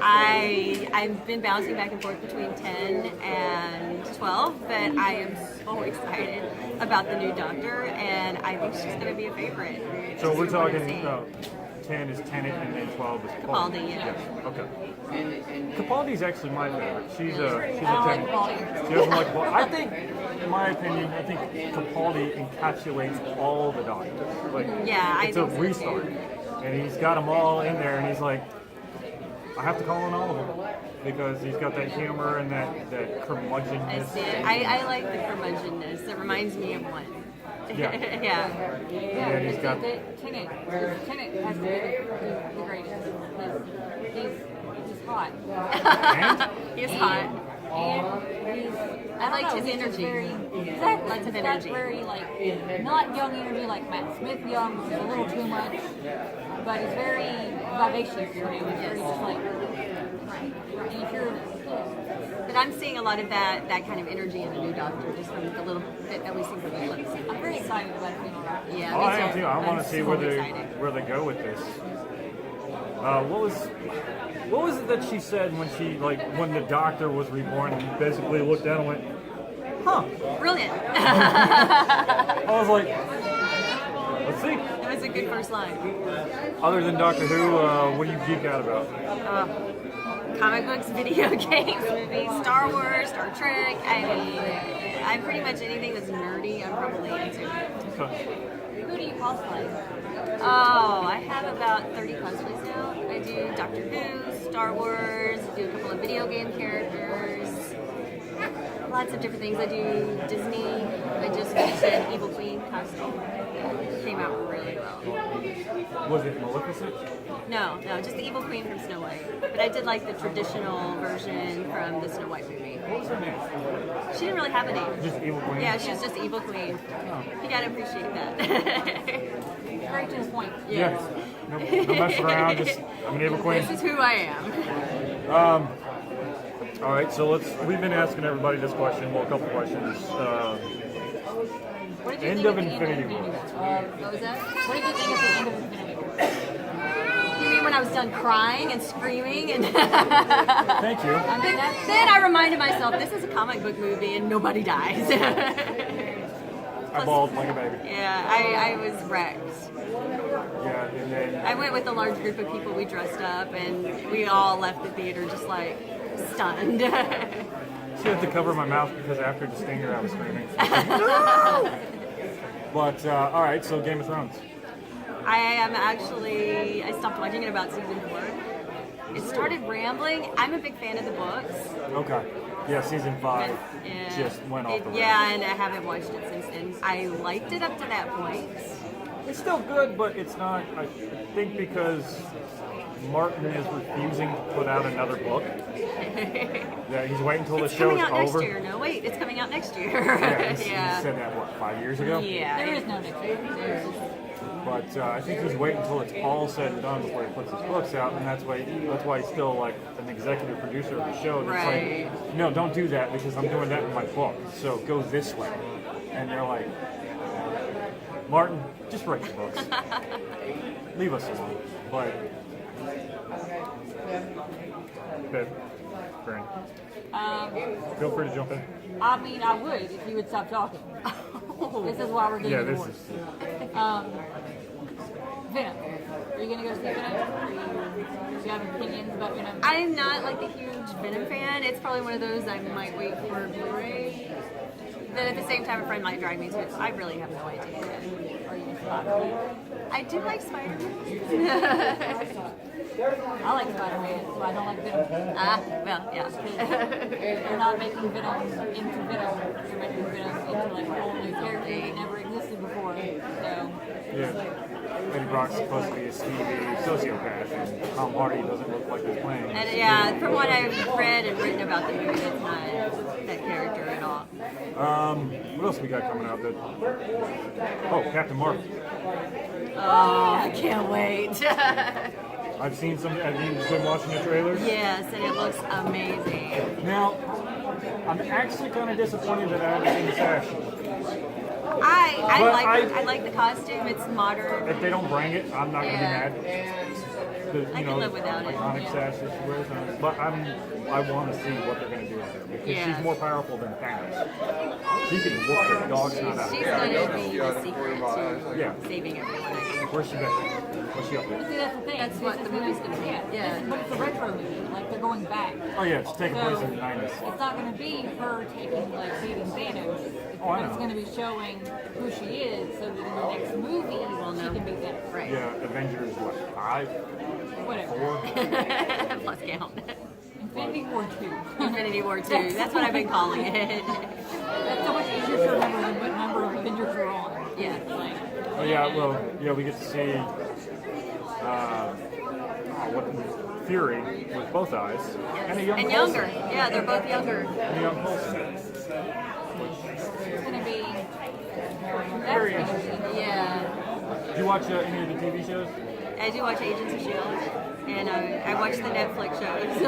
I've been bouncing back and forth between 10 and 12, but I am so excited about the new Doctor, and I think she's going to be a favorite. So we're Just from what talking I've seen. 10 is Tennant and then 12 is Capaldi, yeah. Yes, okay. Capaldi's actually my favorite. She's a I don't Tennant. like Capaldi. She doesn't like Capaldi. I think, in my opinion, Capaldi encapsulates all the Doctors. Like, Yeah, I it's a think so, restart. And he's got them all in there, and he's like, I have to call on all of them. Because he's got that humor and that curmudgeonness. I see it. I like the curmudgeonness. It reminds me of one. Yeah. Yeah. Yeah, he's got... Tennant has to be the greatest. He's hot. And? He's hot. And he's, I liked don't his know, he's just energy. Very, exactly. Lots of He's energy. got very, like, not young energy like Matt Smith young, which is a little too much. But he's very vivacious, you know, he's very just like, and if you're, But I'm seeing a lot of that kind of energy in the new Doctor, just from the little bit that we see from the clips. I'm very excited about it being alright. Yeah, Oh, me I am too. too. I want I'm to see so excited. where they go with this. What was it that she said when when the Doctor was reborn and basically looked down and went, huh? Brilliant. I was like, let's see. That was a good first line. Other than Doctor Who, what do you geek out about? Comic books, video games, movies, Star Wars, Star Trek. I mean, I'm pretty much anything that's nerdy, I'm probably into. Who do you cosplay? Oh, I have about 30 cosplays now. I do Doctor Who, Star Wars, I do a couple of video game characters, lots of different things. I do Disney. I just finished an Evil Queen costume. Came out really well. Was it Maleficent? No, just the Evil Queen from Snow White. But I did like the traditional version from the Snow White movie. What was her name? She didn't really have a name. Just Evil Queen? Yeah, she was just Evil Queen. You gotta appreciate that. Straight to the point. Yeah. No messing around, just, I'm an Evil Queen. This is who I am. All right, so we've been asking everybody this question, well, a couple questions. What did you End think of at the Infinity end of War. What was that? What did you think at the end of Infinity War? You mean when I was done crying and screaming and Thank you. I mean, that's then I reminded myself this is a comic book movie and nobody dies. I bawled like a baby. Yeah, I was wrecked. Yeah, and then I went with a large group of people. We dressed up and we all left the theater just like stunned. she had to cover my mouth because after the stinger I was screaming. But, all right, so Game of Thrones. I stopped watching it about season 4. It started rambling. I'm a big fan of the books. Okay. Yeah, season 5 Yeah. just went off the rails. Yeah, and I haven't watched it since then. I liked it up to that point. It's still good, but it's not, I think because Martin is refusing to put out another book. Yeah, he's waiting until the It's show's coming out over. next year. No, wait, it's coming out next year. Yeah, he Yeah. said that, what, 5 years ago? Yeah. there is no next year. But I think he's waiting until it's all said and done before he puts his books out, and that's why he's still like an executive producer of the show. And Right. It's like, no, don't do that because I'm doing that in my book. So go this way. And they're like, Martin, just write your books. Leave us alone. But Brandon, feel free to jump in. I mean, I would if you would stop talking. This is why we're getting Yeah, this divorced. is. Venom. Are you gonna go see Venom? Do you have opinions about Venom? I'm not like a huge Venom fan. It's probably one of those I might wait for Blu-ray. But at the same time, a friend might drag me to it. So I really have no idea. Are you a Spider-Man? I do like Spider-Man. I like Spider-Man, so I don't like Venom. Well, yeah. You're not making Venom into Venom. You're making Venom into like a whole new character that never existed before. So Yeah. Eddie Brock's supposed to be a skeevy sociopath, and Tom Hardy doesn't look like he's playing. And yeah, from what I've read and written about the movie, it's not that character at all. What else we got coming out? Oh, Captain Marvel. Oh, I can't wait. I've seen some. Have you been watching the trailers? Yes, and it looks amazing. Now, I'm actually kind of disappointed that I haven't seen Sash. I like the costume. It's modern. If they don't bring it, I'm not gonna be mad. I can live without it. Iconic Yeah. sash that she wears, but I want to see what they're gonna do with her because Yeah. she's more powerful than Thanos. She can whoop the dog's not out. She's gonna be the secret to Yeah. saving everyone. I think. Where's she been? What's she up But to? see, that's the thing. That's what This the is movie's gonna be. Yeah. But it's a retro movie. Like they're going back. Oh yeah, it's taking place in the So, 90s. it's not going to be her taking like beating Thanos. Oh, I It's know. going to be showing who she is, so that in the next movie she can beat Thanos. Right. Yeah, Avengers what 5, Whatever. 4? Plus count. Infinity War 2. Infinity War 2. That's what I've been calling it. That's so much easier to remember than what number of Avengers are on. Yeah. Like, Oh yeah, well, yeah, we get to see what Fury with both eyes, and a young And Coulson. younger. Yeah, they're both younger. And a young Coulson. It's gonna be. Very That's interesting. Yeah. Did you watch any of the TV shows? I do watch Agents of S.H.I.E.L.D. and I watch the Netflix shows.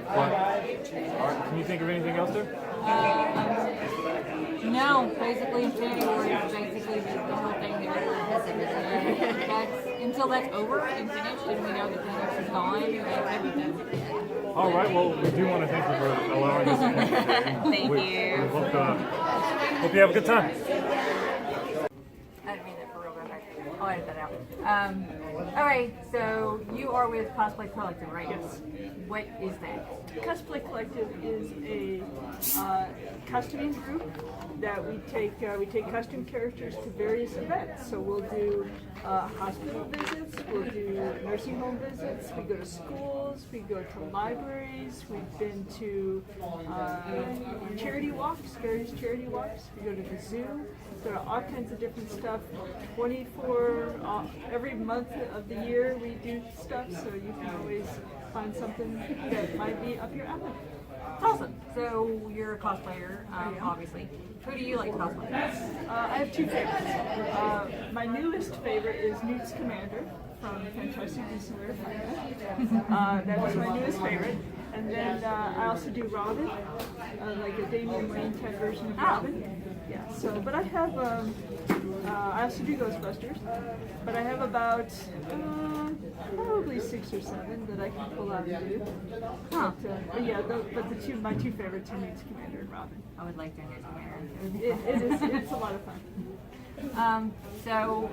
All right, can you think of anything else there? No, basically Infinity War is basically the whole thing there. That's, until that's over and finished and we know that Thanos is gone, everything. All right, well, we do want to thank you for allowing us to interview today. Thank we, you. We hope you have a good time. I didn't mean that for real, but I'll edit that out. Alright, so you are with Cosplay Collective, right? Yes. What is that? Cosplay Collective is a costuming group that we take costume characters to various events. So we'll do hospital visits, we'll do nursing home visits, we go to schools, we go to libraries, we've been to charity walks, various charity walks, we go to the zoo, go to all kinds of different stuff. Every month of the year we do stuff, so you can always find something that might be up your alley. Awesome. So you're a cosplayer, obviously. Who do you like to cosplay? I have two favorites. My newest favorite is Newt's Commander from Fantastic Beasts and Rare Plant. That is my newest favorite. And then I also do Robin, like a Damian Wayne type version of Robin. Yeah. So, but I have I also do Ghostbusters, but I have about probably 6 or 7 that I can pull out and do. Huh. But yeah, my two favorites are Newt's Commander and Robin. I would like to know Commander. It's a lot of fun. So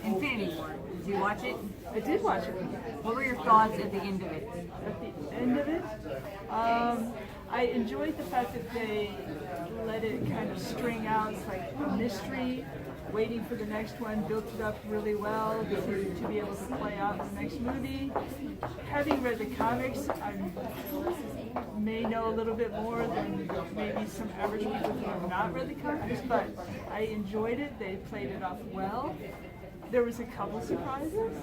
Infinity War, did you watch it? I did watch it. What were your thoughts at the end of it? At the end of it, I enjoyed the fact that they let it kind of string out. It's like a mystery, waiting for the next one, built it up really well to be able to play out in the next movie. Having read the comics, I may know a little bit more than maybe some average people who have not read the comics, but I enjoyed it. They played it off well. There was a couple surprises.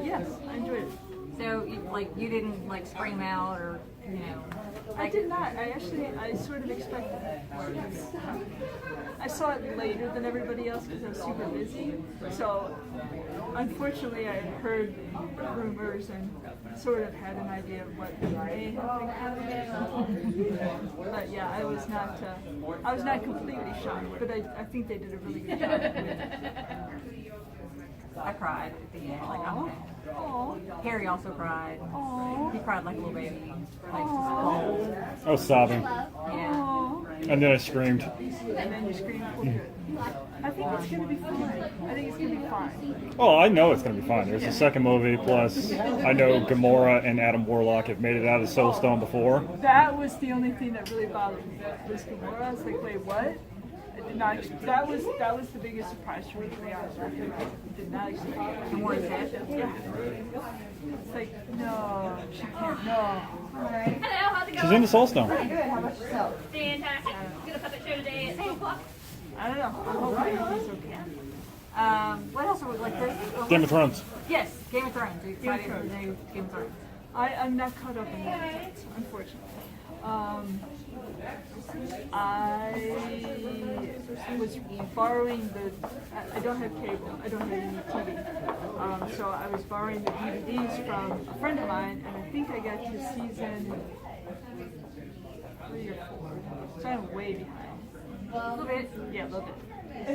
Yes, I enjoyed it. So, you didn't scream out or, I did not. I sort of expected it. I saw it later than everybody else because I was super busy. So, unfortunately, I had heard rumors and sort of had an idea of what may have been happening. But yeah, I was not completely shocked, but I think they did a really good job with it. I cried at the end. Aww. Harry also cried. Aww. He cried like a little baby. I was sobbing. Yeah. And then I screamed. And then you screamed. I think it's going to be fine. Oh, I know it's going to be fine. There's a second movie, plus I know Gamora and Adam Warlock have made it out of the Soul Stone before. That was the only thing that really bothered me. Was Gamora. I was like, wait, what? I did not. That was the biggest surprise for me, to be honest with you. I did not expect it. Gamora's dead? Yeah. It's like, no, she can't. No. Hello, how's it going? She's in the Soul Stone. Pretty good. How about yourself? Fantastic. Gonna puppet show today at 6 o'clock. I don't know. I'm hoping he's okay. What else are we this? Game of Thrones. Yes, Game of Thrones. Are you excited for the new Game of Thrones? I'm not caught up in that, unfortunately. I was borrowing I don't have cable. I don't have any TV. So I was borrowing the DVDs from a friend of mine, and I think I got to season 3 or 4. So I'm way behind. A little bit. Yeah, a little bit.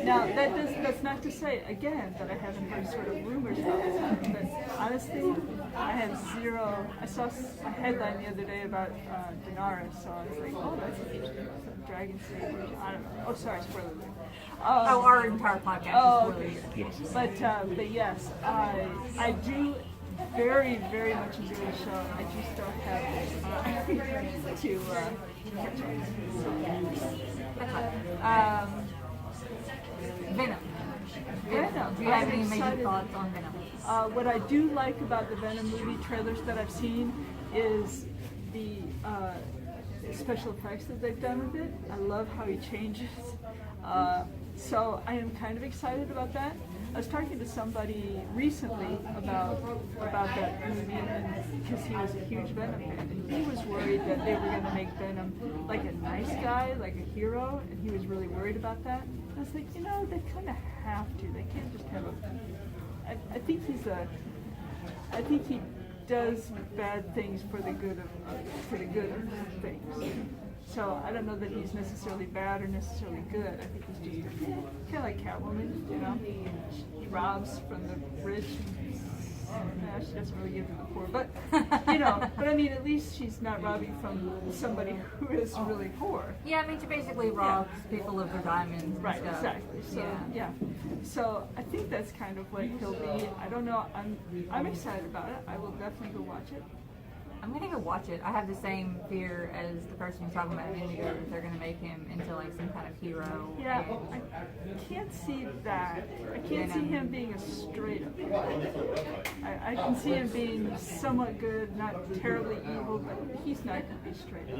Now, that's not to say, again, that I haven't heard sort of rumors about it, but honestly, I have zero. I saw a headline the other day about Daenerys, so I was like, oh, that's interesting. Dragon Slayer. I don't know. Oh, sorry, spoiler alert. Our entire podcast is spoilers. Yes. But yes, I do very, very much enjoy the show. I just don't have the time to catch up. Venom. Venom. Do you have any major thoughts on Venom? What I do like about the Venom movie trailers that I've seen is the special effects that they've done with it. I love how he changes. So I am kind of excited about that. I was talking to somebody recently about that movie, because he was a huge Venom fan, and he was worried that they were going to make Venom like a nice guy, like a hero, and he was really worried about that. I was like, they kind of have to. They can't just have I think he does bad things for the good of things. So I don't know that he's necessarily bad or necessarily good. I think he's just kind of like Catwoman, She robs from the rich. She doesn't really give to the poor, but but I mean, at least she's not robbing from somebody who is really poor. Yeah, I mean, she basically robs people of their diamonds. And Right, stuff. exactly. So yeah, so I think that's kind of what he'll be. I don't know. I'm excited about it. I will definitely go watch it. I'm gonna go watch it. I have the same fear as the person you're talking about a minute ago, that they're gonna make him into like some kind of hero. Yeah, I can't see that. I can't see him being a straight up hero. I can see him being somewhat good, not terribly evil, but he's not going to be straight up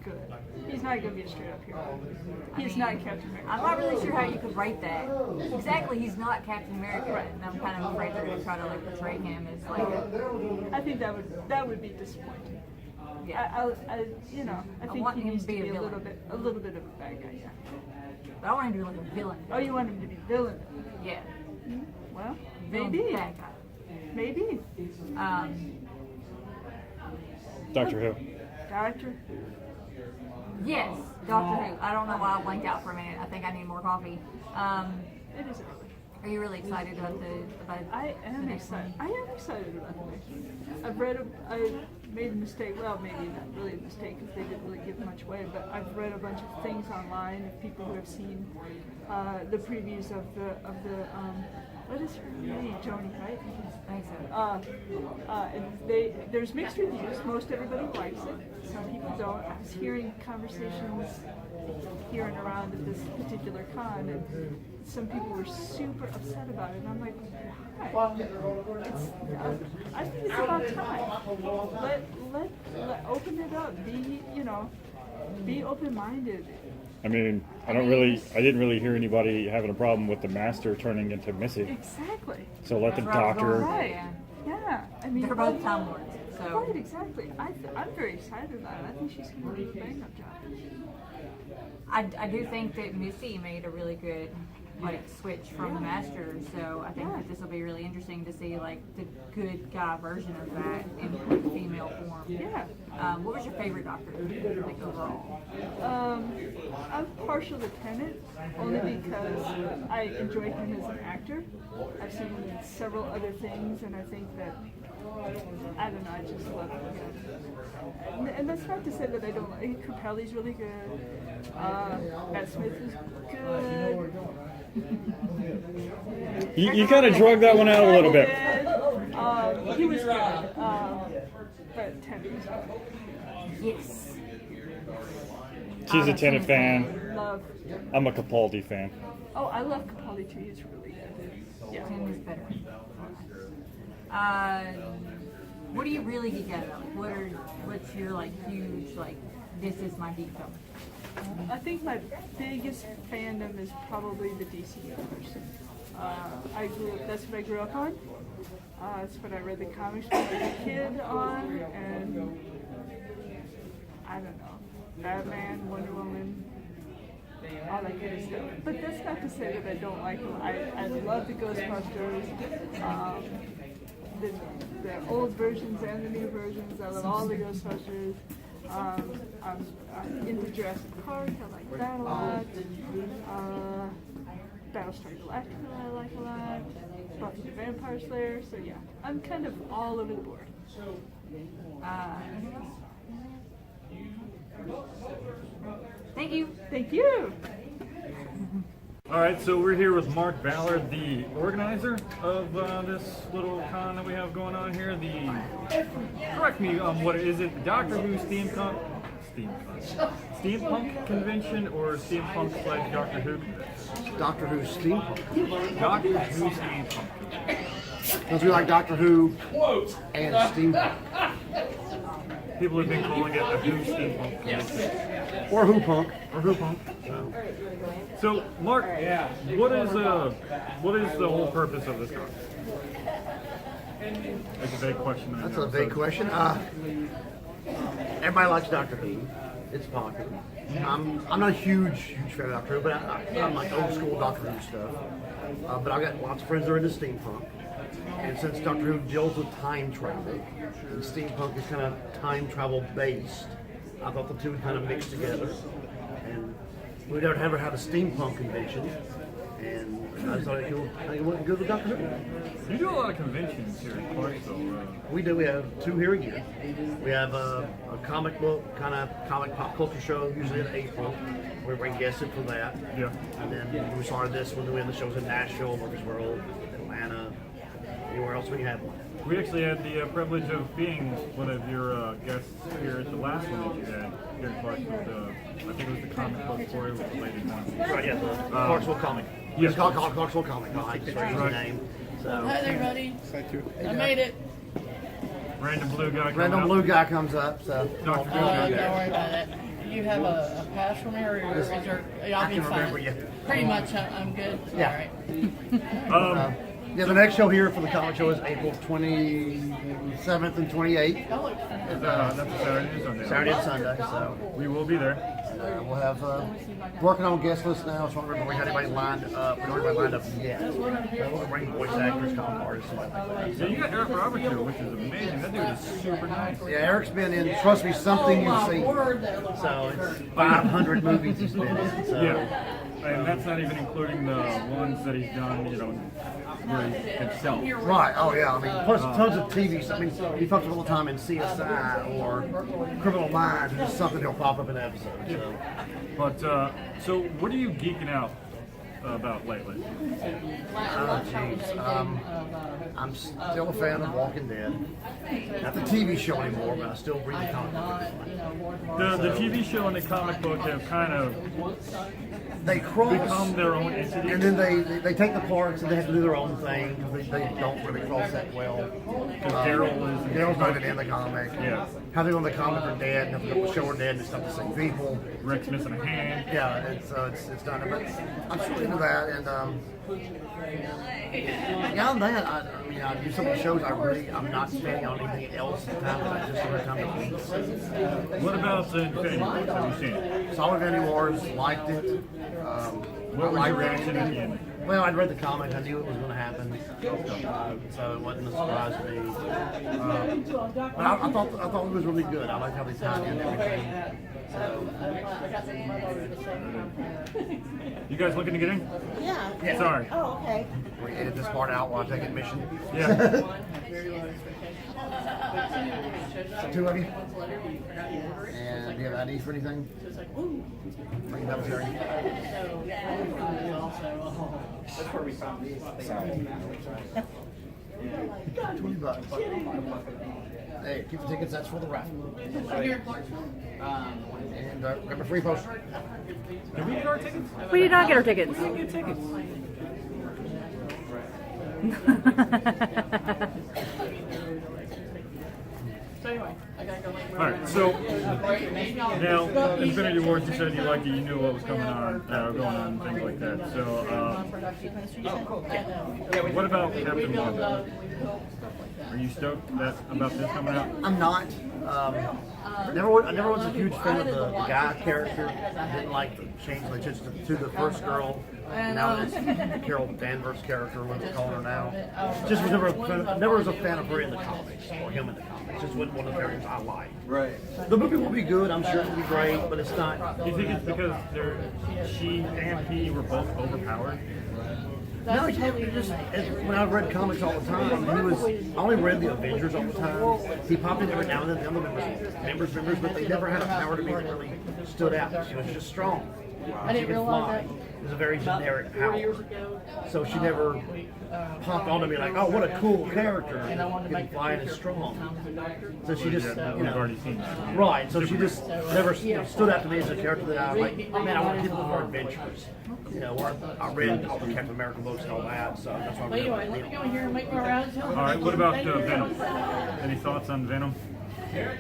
good. He's not going to be a straight up hero. He's not Captain America. I'm not really sure how you could write that. Exactly, he's not Captain America, right. And I'm kind of afraid they're gonna try to like portray him as like. I think that would be disappointing. Yeah. I think he needs to be a little bit of a bad guy. Yeah. But I want him to be like a villain. Oh, you want him to be villain? Yeah. Well, Villain, maybe. bad guy. Maybe. Doctor Who. Doctor. Yes, Doctor Who. I don't know why I blanked out for a minute. I think I need more coffee. It is early. Are you really excited about I am excited. I am excited about the next one. I made a mistake. Well, maybe not really a mistake because they didn't really give much away. But I've read a bunch of things online of people who have seen the previews of the what is her name? Joni, right? I think so. And there's mixed reviews. Most everybody likes it. Some people don't. I was hearing conversations here and around at this particular con, and some people were super upset about it. And I'm like, why? I think it's about time. Let open it up. Be open-minded. I mean, I didn't really hear anybody having a problem with the Master turning into Missy. Exactly. So let the Doctor. Right. Yeah. I mean, they're both Time Lords. So. Right. Exactly. I'm very excited about it. I think she's going to do a bang-up job. I do think that Missy made a really good switch from the Master, so I think that this will be really interesting to see like the good guy version of that in like female form. Yeah. What was your favorite Doctor like overall? I'm partial to Tennant only because I enjoy him as an actor. I've seen him in several other things, and I think that I don't know, I just love him. And that's not to say that I don't like Capelli's really good. Matt Smith is good. You kind of drug that one out a little bit. He was good. But Tennant was good. Yes. She's a Tennant fan. Love. I'm a Capaldi fan. Oh, I love Capaldi too. He's really good. Yeah. Tennant is better. What do you really geek out about? What's your like huge like this is my geekdom? I think my biggest fandom is probably the DC universe. That's what I grew up on. That's what I read the comics when I was a kid on, and I don't know, Batman, Wonder Woman, all that kind of stuff. But that's not to say that I don't like them. I love the Ghostbusters. The old versions and the new versions. I love all the Ghostbusters. I'm into Jurassic Park. I like that a lot. Battlestar Galactica I like a lot. Buffy the Vampire Slayer. So yeah, I'm kind of all over the board. Thank you. Thank you. All right, so we're here with Mark Ballard, the organizer of this little con that we have going on here. Correct me, what is it? Doctor Who Steampunk convention or Steampunk / Doctor Who convention? Doctor Who Steampunk. Doctor Who Steampunk. Because we like Doctor Who and Steampunk. people have been calling it a Who steampunk convention. Or Who Punk. Or Who Punk. So, Mark, what is the whole purpose of this con? That's a vague question. That's a vague question. Everybody likes Doctor Who. It's popular. I'm not a huge fan of Doctor Who, but I'm like old school Doctor Who stuff. But I've got lots of friends that are into steampunk. And since Doctor Who deals with time travel, and steampunk is kind of time travel based, I thought the two would kind of mix together. And we'd never had a steampunk convention. And I just thought it would go with Doctor Who. You do a lot of conventions here in Clarksville. We do. We have 2 here a year. We have a comic book, kind of comic pop culture show, usually in April. We bring guests in for that. Yeah. And then we started this one. We have the shows in Nashville, Murfreesboro, Atlanta, anywhere else we have one. We actually had the privilege of being one of your guests here at the last one that you had here in Clarksville. I think it was the comic book story with the lady one. Right, yeah, the Clarksville comic. Yes. It's called Clarksville Comic. No, I just raised the name. So. Hi there, buddy. I made it. Random blue guy. Blue guy comes up. So. Don't worry about it. You have a pass from here, or is there? I'll be fine. Pretty much, I'm good. Yeah. All right. Yeah, the next show here for the comic show is April 27th and 28th. That's a Saturday and Sunday. Saturday and Sunday, so. We will be there. We'll have, working on guest lists now, so I don't remember we had anybody lined up. We don't have anybody lined up yet. We'll bring voice actors, comic artists, something like that. So you got Eric Roberts here, which is amazing. That dude is super nice. Yeah, Eric's been in, trust me, something you've seen. So it's 500 movies he's been in. So. Yeah. And that's not even including the ones that he's done, himself. Right, oh yeah, I mean, plus tons of TV stuff. I mean, he fucks up all the time in CSI or Criminal Minds, or just something that'll pop up in an episode. So. But, so what are you geeking out about lately? Oh, jeez. I'm still a fan of Walking Dead. Not the TV show anymore, but I still read the comic book. The TV show and the comic book have kind of become their own entity. And then they take the parts and they have to do their own thing because they don't really cross that well. Daryl's not even in the comic. Yeah. How they go in the comic are dead, and the show are dead, and it's not the same people. Rick's missing a hand. Yeah, it's done. But I'm still into that, and beyond that, I mean, I do some of the shows I'm not spending on anything else at the time, but I just don't have time to read. What about the Infinity Wars? Have you seen it? Saw Infinity Wars, liked it. What was your reaction at the end? Well, I'd read the comic. I knew it was going to happen, so it wasn't a surprise to me. But I thought it was really good. I liked how they tied in everything. So. You guys looking to get in? Yeah. Sorry. Oh, okay. We edit this part out while I take admission. Yeah. 2 of you. And do you have ID for anything? Bring it up here. That's where we found these. $20. Hey, keep the tickets. That's for the raffle. And grab a free poster. Did we get our tickets? We did not get our tickets. We didn't get tickets. Alright, so now Infinity Wars, you said you liked it, you knew what was coming on, going on, and things like that. So, what about Captain Marvel? Are you stoked about this coming out? I'm not. I never was a huge fan of the guy character. I didn't like the change to the first girl. Now it's Carol Danvers' character, what they call her now. Just was never was a fan of her in the comics or him in the comics. Just wasn't one of the characters I liked. Right. The movie will be good. I'm sure it'll be great, but it's not. Do you think it's because she and he were both overpowered? No, he just, when I read comics all the time, I only read the Avengers all the time. He popped in every now and then, the other members, but they never had a power to be that really stood out. She was just strong. I didn't realize that. It was a very generic power. So she never popped onto me like, oh, what a cool character. Getting flying is strong. So she just, right. So she just never stood out to me as a character that I was like, man, I want to keep looking for adventures. I read all the Captain America books and all that, so that's why I'm Let me go in here and make my rounds. All right, what about Venom? Any thoughts on Venom?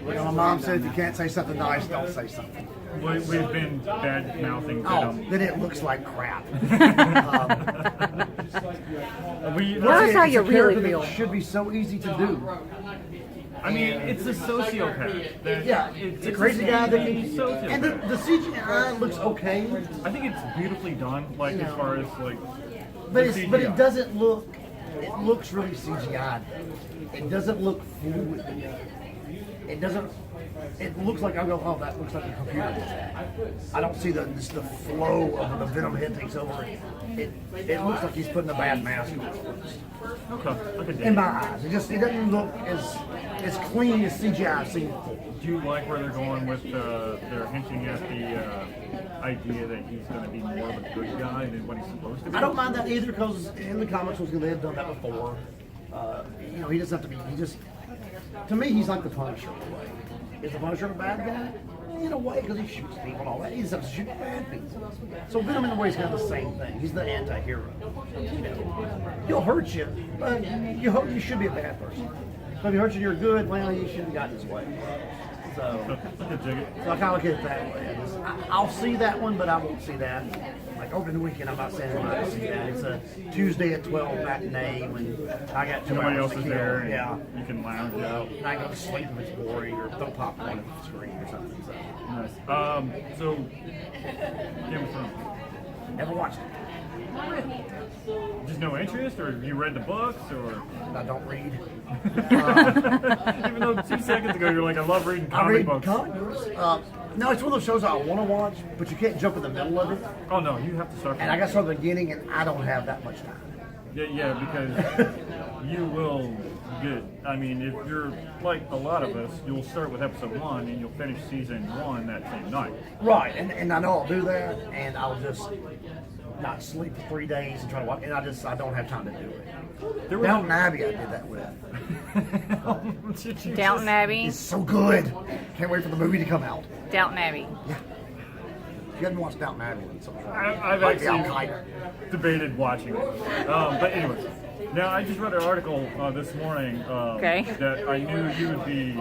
My mom said if you can't say something nice, don't say something. We've been bad mouthing Venom. Then it looks like crap. That's how you really feel. It should be so easy to do. I mean, it's a sociopath. It's a crazy guy that can. sociopath. And the CGI looks okay. I think it's beautifully done, like as far as like. But the but it CGI. doesn't look. It looks really CGI. It doesn't look fluid. It doesn't. It looks like I go, oh, that looks like a computer. I don't see the flow of the Venom head takes over. It looks like he's putting a bad mask on. Okay. In my eyes, it doesn't look as clean as CGI I've seen before. Do you like where they're going with they're hinting at the idea that he's going to be more of a good guy than what he's supposed to be? I don't mind that either because in the comics they have done that before. He doesn't have to be. To me, he's like the Punisher in a way. Is the Punisher a bad guy? In a way, because he shoots people and all that. He doesn't have to shoot bad people. So Venom in a way is kind of the same thing. He's the anti-hero. He'll hurt you, but you hope you should be a bad person. So if he hurts you, you're good. Well, you shouldn't have gotten his way. So I kind of look at it that way. I'll see that one, but I won't see that. Like opening weekend, I'm not saying I'm not see that. It's a Tuesday at 12 matinee when I got 2 Nobody hours else to is kill. there. And Yeah. You can lounge out. And I go to sleep if it's boring or throw popcorn if it's green or something. So. Nice. So Game of Thrones. Never watched it. Just no interest, or you read the books, or I don't read. Even though 2 seconds ago you're like, I love reading I comic read books. comic books. No, it's one of those shows I want to watch, but you can't jump in the middle of it. Oh no, you have to start. And I got to start at the beginning, and I don't have that much time. Yeah, because you will get. I mean, if you're like a lot of us, you'll start with episode 1 and you'll finish season 1 that same night. Right, and I know I'll do that, and I'll just not sleep for 3 days and try to watch, and I don't have time to do it. Downton Abbey, I did that with. Downton Abbey. It's so good. Can't wait for the movie to come out. Downton Abbey. Yeah. You haven't watched Downton Abbey in some time. I've Like the actually Al-Qaeda. debated watching it. But anyways, now I just read an article this morning that I knew you would be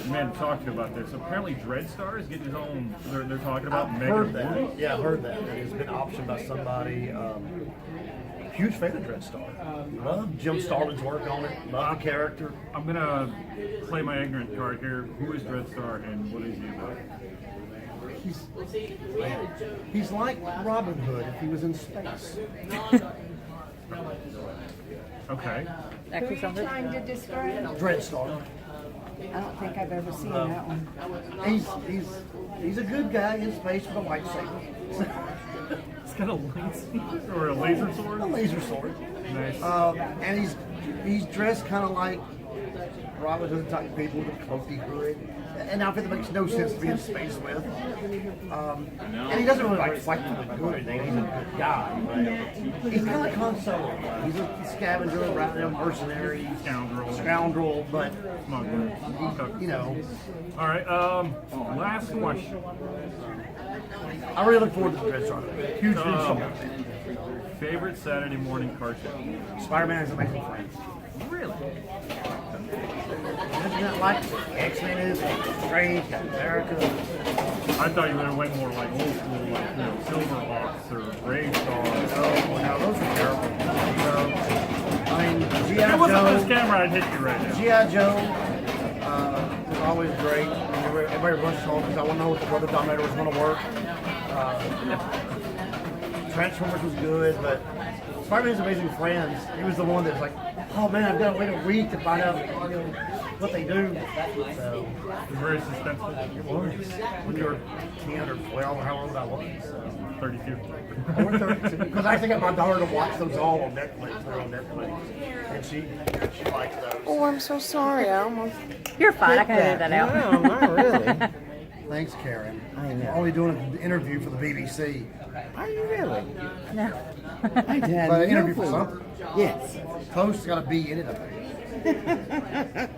men to talk to about this. Apparently, Dreadstar is getting his own. They're talking about I've mega heard that. movie. Yeah, I heard that. That it's been optioned by somebody. Huge fan of Dreadstar. Love Jim Starlin's work on it. Love the character. I'm gonna play my ignorant card here. Who is Dreadstar and what is he about? He's like Robin Hood if he was in space. Who Okay. are you trying to describe? Dreadstar. I don't think I've ever seen that one. He's a good guy in space with a lightsaber. He's got a lightsaber or a laser sword. A laser sword. Nice. And he's dressed kind of like Robin Hood type people with a cloaky hood. An outfit that makes no sense to be in space with. And he doesn't really like fight for the good or anything. He's a good guy. But he's kind of consular. He's a scavenger, around a mercenary, scoundrel, but smuggler. You know. All right. Last question. I really look forward to the Dreadstar. Huge fan. Favorite Saturday morning cartoon? Spider-Man is Amazing Friends. Really? Isn't that like X-Men is? Strange, Captain America. I thought you would have went more like old school, like Silverhawks or Brave Stars. No, those are terrible. I mean, If it wasn't on this camera, I'd hit you right now. G.I. Joe was always great. Everybody rushed home because I want to know if the Brother Dominator was going to work. Transformers was good, but Spider-Man's Amazing Friends, he was the one that was like, oh man, I've got to wait a week to find out what they do. So, It was very suspenseful. It was. When you were 10 or 12 or how old I was. 32. I was 32. Because I actually got my daughter to watch those all on Netflix. They're on Netflix. And she likes those. Oh, I'm so sorry. I almost. You're fine. I can edit that out. No, not really. Thanks, Karen. I know. I'm only doing an interview for the BBC. Are you really? No. I did. But an interview for something. Yes. Post's got to be in it, I think.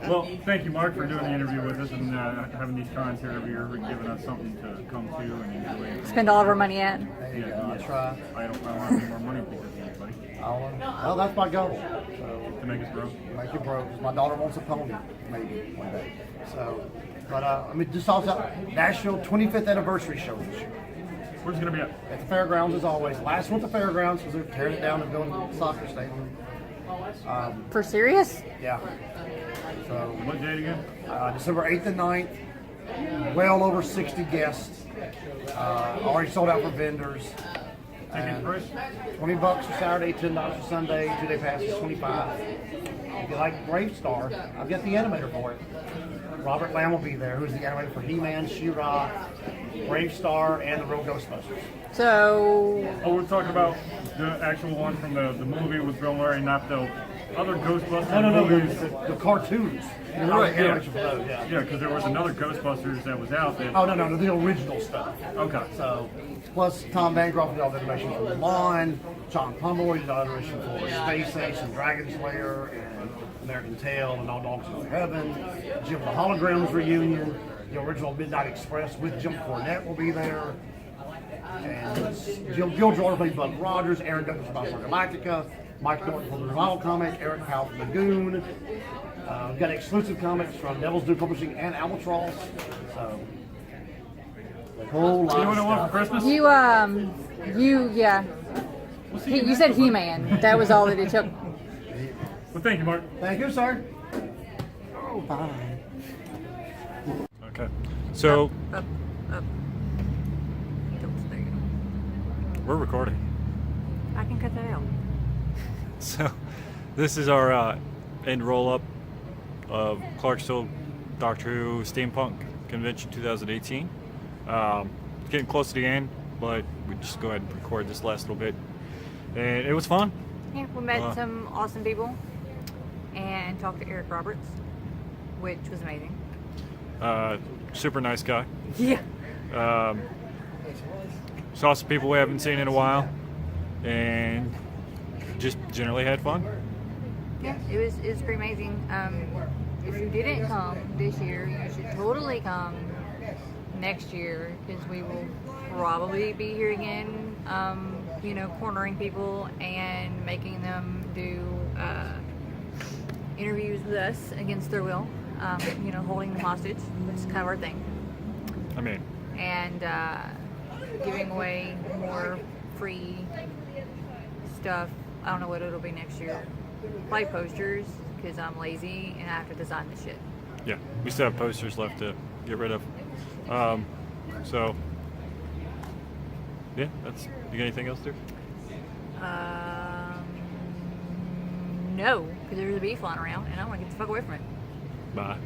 Well, thank you, Mark, for doing the interview with us and having these cons here every year and giving us something to come to and enjoy. Spend all of our money in. There you go. I'll try. I don't have any more money because of anybody. Well, that's my goal. So, To make us broke. make it broke. 'Cause my daughter wants a pony, maybe one day. So, but I mean, just also Nashville 25th anniversary show this year. Where's it going to be at? At the fairgrounds as always. Last one at the fairgrounds because they're tearing it down and building a soccer stadium. For serious? Yeah. So What date again? December 8th and 9th. Well over 60 guests. Already sold out for vendors. Ticket price? $20 for Saturday, $10 for Sunday. 2-day pass is $25. If you like Brave Star, I've got the animator for it. Robert Lamb will be there, who's the animator for He-Man, She-Ra, Brave Star, and the Real Ghostbusters. So, Oh, we're talking about the actual one from the movie with Bill Murray, not the other Ghostbusters No, movies. the cartoons. You're right, yeah. Animation for those, yeah. Yeah, because there was another Ghostbusters that was out there. Oh, no, the original stuff. Okay. So, plus Tom Bancroft did all the animation for Mulan, John Pomeroy did all the animation for Space Ace and Dragon Slayer and American Tail and All Dogs Go to Heaven, Jim the Holograms reunion, the original Midnight Express with Jim Cornette will be there. And Gil Jordan plays Buck Rogers, Aaron Douglas from Battlestar Galactica, Mike Norton from the Revival Comics, Eric Powell from the Goon. We've got exclusive comics from Devil's Due Publishing and Albatross. So, a whole lot You know what I of want stuff. for Christmas? yeah. You said He-Man. That was all that it took. Well, thank you, Mark. Thank you, sir. Oh, bye. Okay. So, Up. There you go. we're recording. I can cut that out. So, this is our end roll-up of Clarksville Doctor Who Steampunk Convention 2018. It's getting close to the end, but we just go ahead and record this last little bit. And it was fun. Yeah, we met some awesome people and talked to Eric Roberts, which was amazing. Super nice guy. Yeah. Saw some people we haven't seen in a while, and just generally had fun. Yeah, it was pretty amazing. If you didn't come this year, you should totally come next year because we will probably be here again. Cornering people and making them do interviews with us against their will. Holding them hostage, which is kind of our thing. I mean, And giving away more free stuff. I don't know what it'll be next year. Probably posters because I'm lazy and I have to design this shit. yeah, we still have posters left to get rid of. So, yeah, that's. You got anything else, dude? No, because there's a bee flying around and I want to get the fuck away from it. Bye.